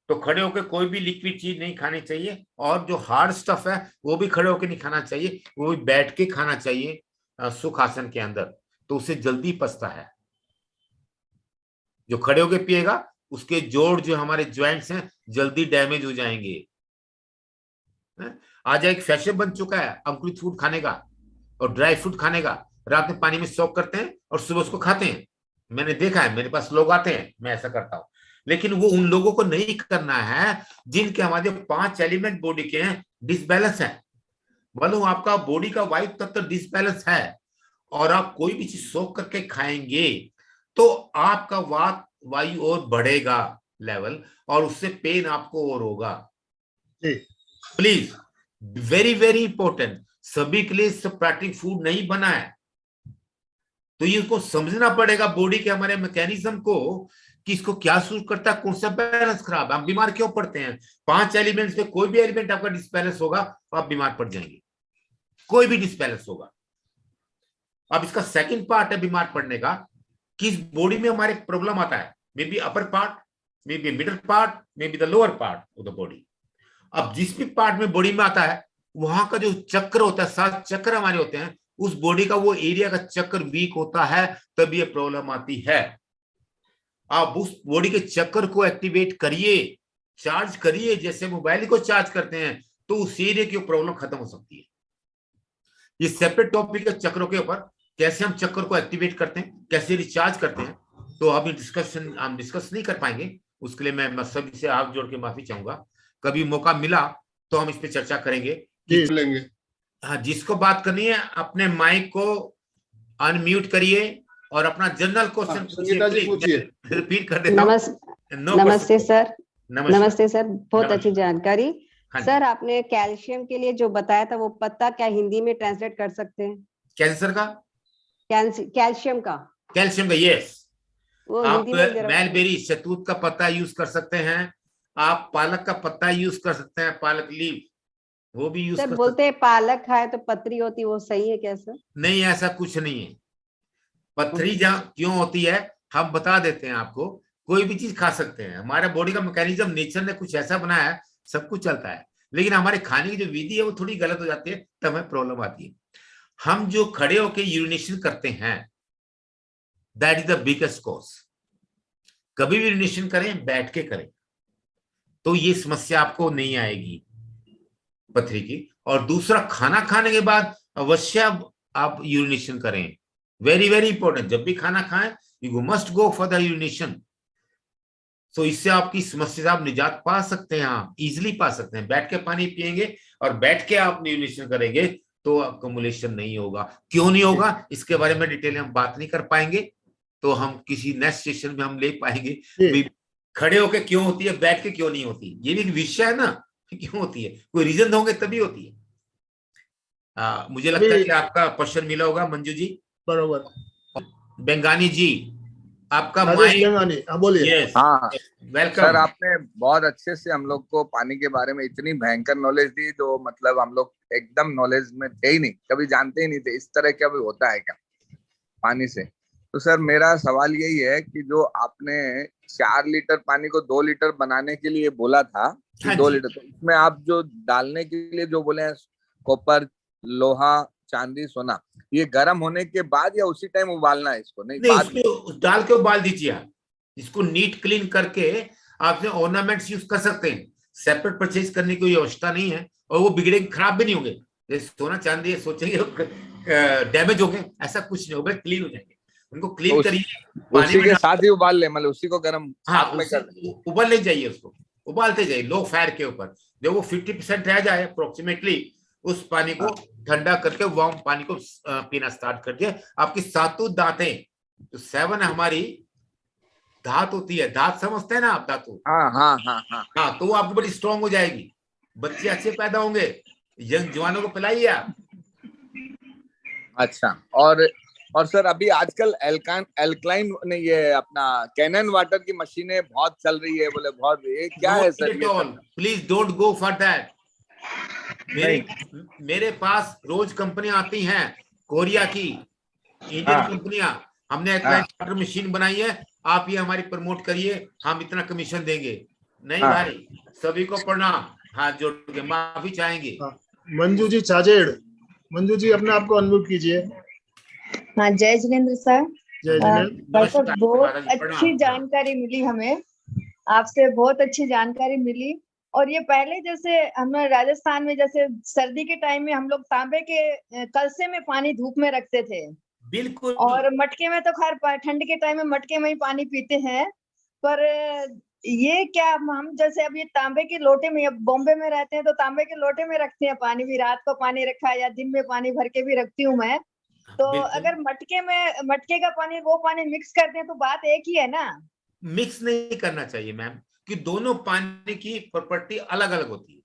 तो खड़े होकर कोई भी लिक्विड चीज नहीं खानी चाहिए, और जो हार्ड स्टफ है वो भी खड़े होकर नहीं खाना चाहिए, वो भी बैठ के खाना चाहिए सुख आसन के अंदर, तो उसे जल्दी पचता है। जो खड़े होकर पिएगा उसके जोड़, जो हमारे ज्वाइंट्स हैं, जल्दी डैमेज हो जाएंगे। आज एक फैशन बन चुका है अंकुरित फूड खाने का और ड्राई फ्रूट खाने का। रात में पानी में सोक करते हैं और सुबह उसको खाते हैं। मैंने देखा है, मेरे पास लोग आते हैं, मैं ऐसा करता हूं। लेकिन वो उन लोगों को नहीं करना है जिनके हमारे 5 एलिमेंट बॉडी के हैं डिसबैलेंस है। मालूम आपका बॉडी का वायु तत्व डिसबैलेंस है, और आप कोई भी चीज सोक करके खाएंगे तो आपका वायु और बढ़ेगा लेवल, और उससे पेन आपको और होगा। प्लीज, वेरी वेरी इंपॉर्टेंट, सभी के लिए सप्रेटिंग फूड नहीं बना है। तो ये उसको समझना पड़ेगा बॉडी के हमारे मैकेनिज्म को, कि इसको क्या सूट करता है, कौन सा बैलेंस खराब है, हम बीमार क्यों पड़ते हैं। 5 एलिमेंट्स में कोई भी एलिमेंट आपका डिसबैलेंस होगा तो आप बीमार पड़ जाएंगे, कोई भी डिसबैलेंस होगा। अब इसका सेकंड पार्ट है बीमार पड़ने का, कि इस बॉडी में हमारे प्रॉब्लम आता है, may be upper part, may be middle part, may be the lower part of the body. अब जिस भी पार्ट में बॉडी में आता है, वहां का जो चक्र होता है, 7 चक्र हमारे होते हैं, उस बॉडी का वो एरिया का चक्र वीक होता है, तब ये प्रॉब्लम आती है। आप उस बॉडी के चक्र को एक्टिवेट करिए, चार्ज करिए, जैसे मोबाइल को चार्ज करते हैं, तो उस एरिया की प्रॉब्लम खत्म हो सकती है। ये सेपरेट टॉपिक है चक्रों के ऊपर, कैसे हम चक्र को एक्टिवेट करते हैं, कैसे रिचार्ज करते हैं, तो अभी हम डिस्कस नहीं कर पाएंगे। उसके लिए मैं सभी से हाथ जोड़ के माफी चाहूंगा। कभी मौका मिला तो हम इस पे चर्चा करेंगे। लेंगे। हाँ, जिसको बात करनी है अपने माइक को अनम्यूट करिए और अपना जनरल क्वेश्चन पूछिए। रिपीट कर देता हूं। नमस्ते सर। नमस्ते सर, बहुत नमस्ते। अच्छी जानकारी। हाँ जी। सर, आपने कैल्शियम के लिए जो बताया था, वो पत्ता क्या हिंदी में ट्रांसलेट कर सकते हैं? कैंसर का, कैल्शियम का, यस। वो आप हिंदी में जरा मैलबेरी, शहतूत का पत्ता यूज कर सकते हैं, आप पालक का पत्ता यूज कर सकते हैं, पालक लीव, वो भी यूज सर कर बोलते हैं पालक खाए तो पथरी होती, वो सही है क्या सर? नहीं, ऐसा कुछ नहीं है। पथरी जहाँ क्यों होती है हम बता देते हैं आपको। कोई भी चीज खा सकते हैं, हमारा बॉडी का मैकेनिज्म नेचर ने कुछ ऐसा बनाया है, सब कुछ चलता है, लेकिन हमारे खाने की जो विधि है वो थोड़ी गलत हो जाती है, तब हमें प्रॉब्लम आती है। हम जो खड़े होकर यूरिनेशन करते हैं, that is the biggest cause. कभी भी यूरिनेशन करें, बैठ के करें, तो ये समस्या आपको नहीं आएगी पथरी की। और दूसरा, खाना खाने के बाद अवश्य आप यूरिनेशन करें, वेरी वेरी इंपॉर्टेंट। जब भी खाना खाएं, you must go for the urination. तो इससे आपकी समस्या से आप निजात पा सकते हैं, आप इजिली पा सकते हैं। बैठ के पानी पिएंगे और बैठ के आप यूरिनेशन करेंगे तो अकोमुलेशन नहीं होगा। क्यों नहीं होगा, इसके बारे में डिटेल हम बात नहीं कर पाएंगे, तो हम किसी नेक्स्ट सेशन में हम ले पाएंगे। खड़े होके क्यों होती है, बैठ के क्यों नहीं होती, ये भी एक विषय है ना, क्यों होती है, कोई रीजन होंगे तभी होती है। मुझे लगता है कि आपका क्वेश्चन मिला होगा मंजू जी। बरोबर। बेंगानी जी, आपका राजेश माइक। गंगानी, हाँ बोलिए। यस, हाँ वेलकम। सर, आपने बहुत अच्छे से हम लोग को पानी के बारे में इतनी भयंकर नॉलेज दी, जो मतलब हम लोग एकदम नॉलेज में थे ही नहीं, कभी जानते ही नहीं थे इस तरह का भी होता है क्या पानी से। तो सर मेरा सवाल यही है कि जो आपने 4 लीटर पानी को 2 लीटर बनाने के लिए बोला था कि हाँ 2 लीटर, तो इसमें आप जो डालने के लिए जो बोले हैं कॉपर, लोहा, चांदी, सोना, ये गर्म होने के बाद या उसी टाइम उबालना है इसको? नहीं, नहीं, बाद में? उसको डाल के उबाल दीजिए आप। इसको नीट क्लीन करके आप ऑर्नामेंट्स यूज कर सकते हैं। सेपरेट परचेज करने की कोई आवश्यकता नहीं है, और वो बिगड़ेंगे, खराब भी नहीं होंगे। जैसे सोना चांदी है, सोचेंगे डैमेज हो गए, ऐसा कुछ नहीं होगा, क्लीन हो जाएंगे। उनको तो क्लीन करिए, पानी उसी में के डाल। साथ ही उबाल ले, मतलब उसी को गर्म हाँ, साथ में कर ले? उबल ले जाइए, उसको उबालते जाइए लो फायर के ऊपर। जब वो 50% रह जाए अप्रोक्सीमेटली, उस पानी को ठंडा करके वार्म पानी को पीना स्टार्ट कर दिया। आपकी सातों दांतें, तो 7 हमारी धात होती है, धात समझते हैं ना आप, धातु। हाँ हाँ हाँ हाँ। हाँ, तो वो आपकी बड़ी स्ट्रांग हो जाएगी, बच्चे अच्छे पैदा होंगे, यंग जवानों को पिलाइए आप। अच्छा, और सर अभी आजकल एल्कलाइन नहीं, ये अपना कैनन वाटर की मशीनें बहुत चल रही है, बोले बहुत, ये क्या है सर ये सब? Please don't go for that. मेरे पास रोज कंपनी आती हैं, कोरिया की, इंडियन हाँ। कंपनियां। हमने एल्कलाइन वाटर मशीन बनाई है, आप ये हमारी प्रमोट करिए, हम इतना कमीशन देंगे। नहीं भाई, सभी को प्रणाम, हाथ जोड़ के माफी चाहेंगे। मंजू जी छाजेड़, मंजू जी अपने आप को अनम्यूट कीजिए। हाँ, जय जिनेन्द्र सर। जय जिनेन्द्र। भाई साहब, बहुत प्रणाम। अच्छी जानकारी मिली हमें, आपसे बहुत अच्छी जानकारी मिली। और ये पहले जैसे हमें राजस्थान में जैसे सर्दी के टाइम में हम लोग तांबे के कलसे में पानी धूप में रखते थे, बिल्कुल। और मटके में तो खैर ठंड के टाइम में मटके में ही पानी पीते हैं। पर ये क्या हम जैसे अब ये तांबे के लोटे में, अब बॉम्बे में रहते हैं तो तांबे के लोटे में रखते हैं पानी, भी रात को पानी रखा है या दिन में पानी भर के भी रखती हूँ मैं। तो अगर मटके का पानी वो पानी मिक्स करते हैं तो बात एक ही है ना? मिक्स नहीं करना चाहिए मैम, कि दोनों पानी की प्रॉपर्टी अलग अलग होती है।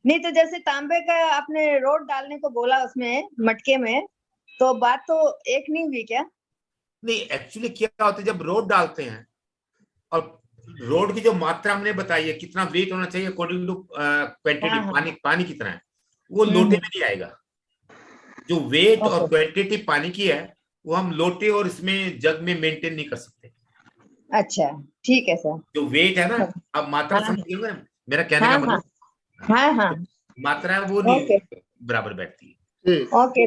नहीं तो जैसे तांबे का आपने रोड डालने को बोला उसमें मटके में, तो बात तो एक नहीं हुई क्या? नहीं, एक्चुअली क्या होता है, जब रोड डालते हैं, और रोड की जो मात्रा हमने बताई है, कितना वेट होना चाहिए अकॉर्डिंग टू क्वांटिटी, पानी कितना है, वो लोटे में नहीं आएगा। जो वेट और क्वांटिटी पानी की है, वो हम लोटे और इसमें जग में मेंटेन नहीं कर सकते। अच्छा, ठीक है सर। जो वेट है ना, अब मात्रा समझिए ना, मेरा कहने का मतलब, हाँ हाँ, मात्रा है वो नहीं बराबर बैठती है। ओके।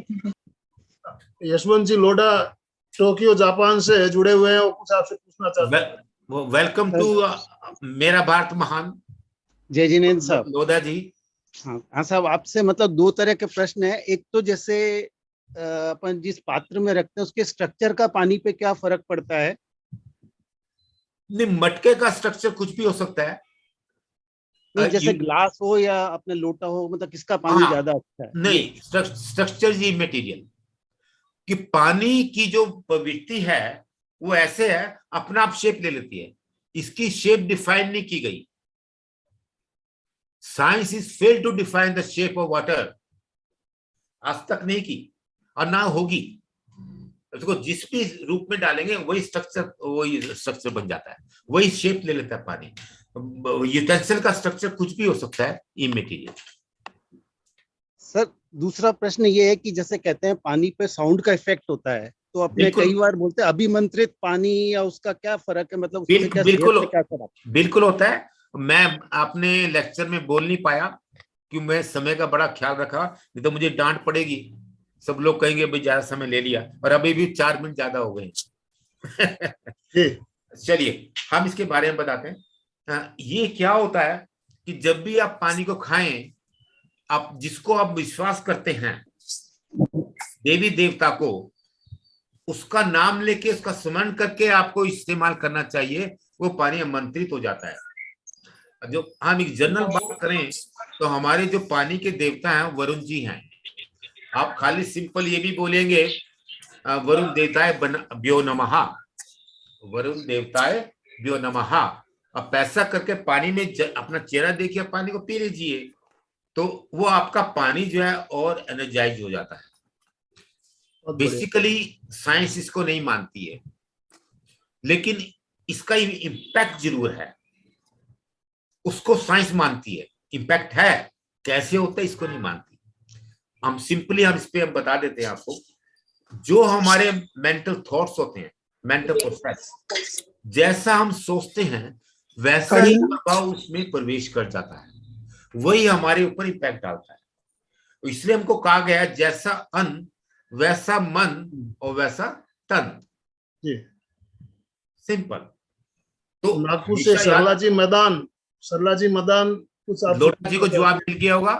यशवंत जी लोढ़ा टोक्यो जापान से जुड़े हुए हैं, वो कुछ आपसे पूछना चाहते हैं। वेलकम टू मेरा भारत महान। जय जिनेन्द्र साहब। लोधा जी। हाँ साहब, आपसे मतलब 2 तरह के प्रश्न है। एक तो जैसे अपन जिस पात्र में रखते हैं उसके स्ट्रक्चर का पानी पे क्या फर्क पड़ता है? नहीं, मटके का स्ट्रक्चर कुछ भी हो सकता है। नहीं, जैसे ग्लास हो या अपने लोटा हो, मतलब किसका पानी ज्यादा अच्छा है? नहीं, स्ट्रक्चर जी मटेरियल कि पानी की जो प्रवृत्ति है वो ऐसे है, अपना आप शेप ले लेती है, इसकी शेप डिफाइन नहीं की गई। Science is fail to define the shape of water, आज तक नहीं की और ना होगी। उसको जिस भी रूप में डालेंगे वही स्ट्रक्चर बन जाता है, वही शेप ले लेता है पानी। यूटेंसिल का स्ट्रक्चर कुछ भी हो सकता है, इमैटेरियल। सर दूसरा प्रश्न ये है कि जैसे कहते हैं पानी पे साउंड का इफेक्ट होता है, तो अपने कई बार बोलते हैं अभिमंत्रित पानी, या उसका क्या फर्क है? मतलब बिल्कुल होता है। मैं अपने लेक्चर में बोल नहीं पाया कि मैं समय का बड़ा ख्याल रखा, नहीं तो मुझे डांट पड़ेगी, सब लोग कहेंगे भाई ज्यादा समय ले लिया, और अभी भी 4 मिनट ज्यादा हो गए। चलिए हम इसके बारे में बताते हैं। ये क्या होता है कि जब भी आप पानी को खाएं, आप जिसको आप विश्वास करते हैं, देवी देवता को, उसका नाम लेके उसका स्मरण करके आपको इस्तेमाल करना चाहिए, वो पानी आमंत्रित हो जाता है। जो हम एक जनरल बात करें तो हमारे जो पानी के देवता हैं वरुण जी हैं। आप खाली सिंपल ये भी बोलेंगे वरुण देवताय व्यो नमः, वरुण देवताय व्यो नमः। अब पैसा करके पानी में अपना चेहरा देखिए, पानी को पी लीजिए, तो वो आपका पानी जो है और एनर्जाइज हो जाता है। बेसिकली साइंस इसको नहीं मानती है। लेकिन इसका इम्पैक्ट जरूर है, उसको साइंस मानती है। इम्पैक्ट है, कैसे होता है इसको नहीं मानती। हम सिंपली हम इस पे हम बता देते हैं आपको। जो हमारे मेंटल थॉट्स होते हैं, मेंटल प्रोसेस, जैसा हम सोचते हैं वैसा ही प्रभाव उसमें प्रवेश कर जाता है, वही हमारे ऊपर इम्पैक्ट डालता है। तो इसलिए हमको कहा गया है जैसा अन्न वैसा मन और वैसा तन। जी। सिंपल। तो नागपुर से सरला जी मैदान कुछ आप लोटा जी को जवाब मिल गया होगा,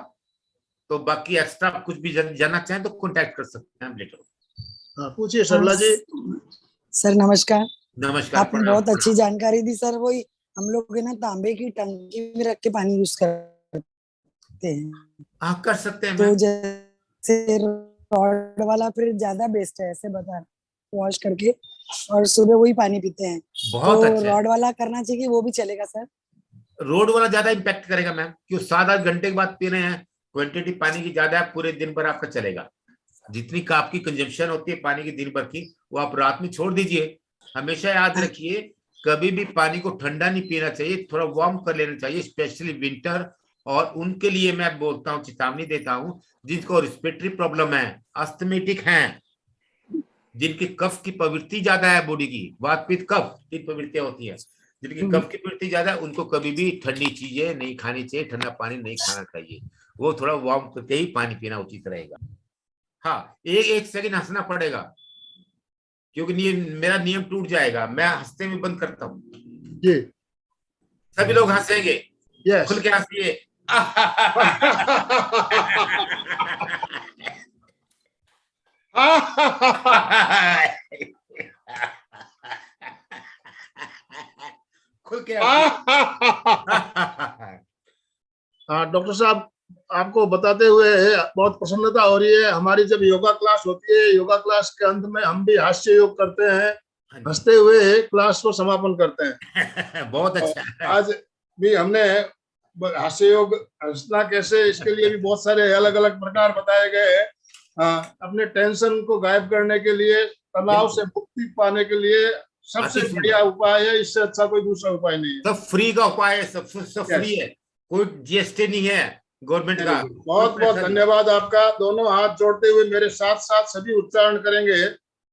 तो बाकी एक्स्ट्रा कुछ भी जानना चाहें तो कांटेक्ट कर सकते हैं हम लेटर। हाँ, पूछिए सरला जी। सर नमस्कार। नमस्कार। आपने बहुत अच्छी जानकारी दी सर। वही हम लोग है ना तांबे की टंकी में रख के पानी यूज करते हैं। हाँ, कर सकते हैं। तो जैसे रॉड वाला फिर ज्यादा बेस्ट है, ऐसे बता वॉश करके और सुबह वही पानी पीते हैं। बहुत तो अच्छा रॉड वाला करना चाहिए, वो भी चलेगा सर? रोड वाला ज्यादा इम्पैक्ट करेगा मैम, क्यों 7-8 घंटे के बाद पी रहे हैं, क्वांटिटी पानी की ज्यादा है, पूरे दिन भर आपका चलेगा। जितनी का आपकी कंजम्पशन होती है पानी की दिन भर की, वो आप रात में छोड़ दीजिए। हमेशा याद रखिए कभी भी पानी को ठंडा नहीं पीना चाहिए, थोड़ा वार्म कर लेना चाहिए, स्पेशली विंटर। और उनके लिए मैं बोलता हूँ, चेतावनी देता हूँ, जिनको रिस्पिरेटरी प्रॉब्लम है, अस्थमेटिक हैं, जिनकी कफ की प्रवृत्ति ज्यादा है, बॉडी की वातपित्त कफ की प्रवृत्तियां होती है, जिनकी कफ की प्रवृत्ति ज्यादा है, उनको कभी भी ठंडी चीजें नहीं खानी चाहिए, ठंडा पानी नहीं खाना चाहिए। वो थोड़ा वार्म करके ही पानी पीना उचित रहेगा। हाँ, एक सेकंड हंसना पड़ेगा, क्योंकि मेरा नियम टूट जाएगा। मैं हंसते में बंद करता हूँ जी। सभी लोग हंसेंगे। यस। खुल के हंसिए। खुल के हाँ डॉक्टर साहब, आपको बताते हुए बहुत प्रसन्नता हो रही है। हमारी जब योगा क्लास होती है, योगा क्लास के अंत में हम भी हास्य योग करते हैं, हंसते हुए क्लास को समापन करते हैं। बहुत अच्छा। आज भी हमने हास्य योग, हंसना कैसे, इसके लिए भी बहुत सारे अलग अलग प्रकार बताए गए हैं। अपने टेंशन को गायब करने के लिए, तनाव से मुक्ति पाने के लिए सबसे बढ़िया उपाय है, इससे अच्छा कोई दूसरा उपाय नहीं है। सब फ्री का उपाय है, सब फ्री है, कोई जीएसटी नहीं है गवर्नमेंट का। बहुत बहुत धन्यवाद आपका। दोनों हाथ जोड़ते हुए मेरे साथ साथ सभी उच्चारण करेंगे,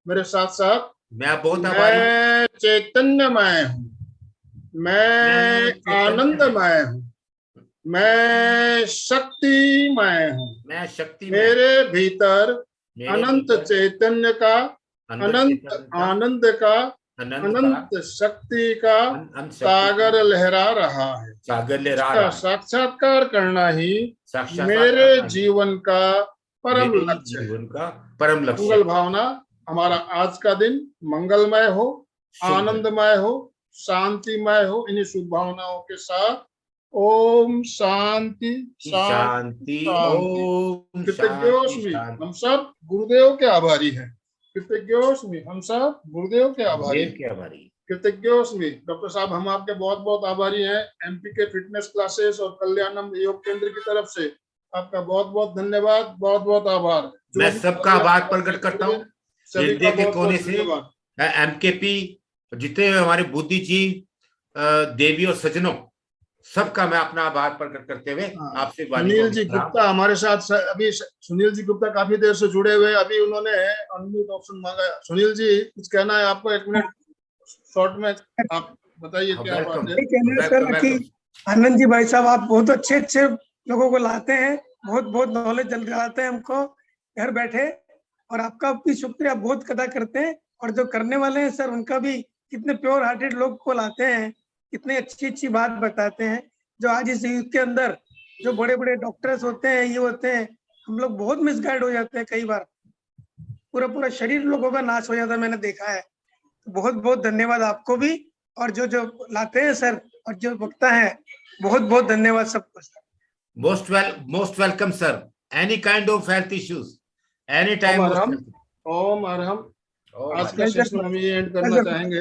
मेरे साथ साथ। मैं बहुत आभारी हूं। मैं चैतन्यमय हूँ, मैं आनंदमय हूँ, मैं शक्तिमय हूँ, मैं शक्ति, मेरे भीतर अनंत चैतन्य का, अनंत आनंद का, अनंत शक्ति का सागर लहरा रहा है। सागर लहरा इसका साक्षात्कार करना ही मेरे जीवन का परम लक्ष्य है। मंगल भावना, हमारा आज का दिन मंगलमय हो, आनंदमय हो, शांतिमय हो। इन्हीं शुभ भावनाओं के साथ ओम शांति शांति शांति। कृतज्ञोस्मि, हम सब गुरुदेव के आभारी हैं। कृतज्ञोस्मि, हम सब गुरुदेव के आभारी। कृतज्ञोस्मि डॉक्टर साहब, हम आपके बहुत बहुत आभारी हैं। एमपी के फिटनेस क्लासेस और कल्याणम योग केंद्र की तरफ से आपका बहुत बहुत धन्यवाद, बहुत बहुत आभार। मैं सबका आभार प्रकट करता हूँ हृदय के कोने से। एमकेपी जितने हमारे बुद्धि जी, देवी और सज्जनों, सबका मैं अपना आभार प्रकट करते हुए आपसे। सुनील जी गुप्ता हमारे साथ अभी, सुनील जी गुप्ता काफी देर से जुड़े हुए, अभी उन्होंने अनम्यूट ऑप्शन मांगा। सुनील जी कुछ कहना है आपको? 1 मिनट शॉर्ट में आप बताइए क्या बात है। सर कि आनंद जी भाई साहब, आप बहुत अच्छे लोगों को लाते हैं, बहुत नॉलेज दिलाते हैं हमको घर बैठे, और आपका भी शुक्रिया बहुत अदा करते हैं। और जो करने वाले हैं सर, उनका भी, कितने प्योर हार्टेड लोग को लाते हैं, कितने अच्छी बात बताते हैं। जो आज इस युग के अंदर जो बड़े बड़े डॉक्टर्स होते हैं, ये होते हैं, हम लोग बहुत मिसगाइड हो जाते हैं। कई बार पूरा शरीर लोगों का नाश हो जाता है, मैंने देखा है। बहुत बहुत धन्यवाद आपको भी, और जो लाते हैं सर, और जो वक्ता है, बहुत बहुत धन्यवाद सबको sir. Most welcome sir. Any kind of health issues any time. ओम अरहम। आज का सेशन हम ये एंड करना चाहेंगे।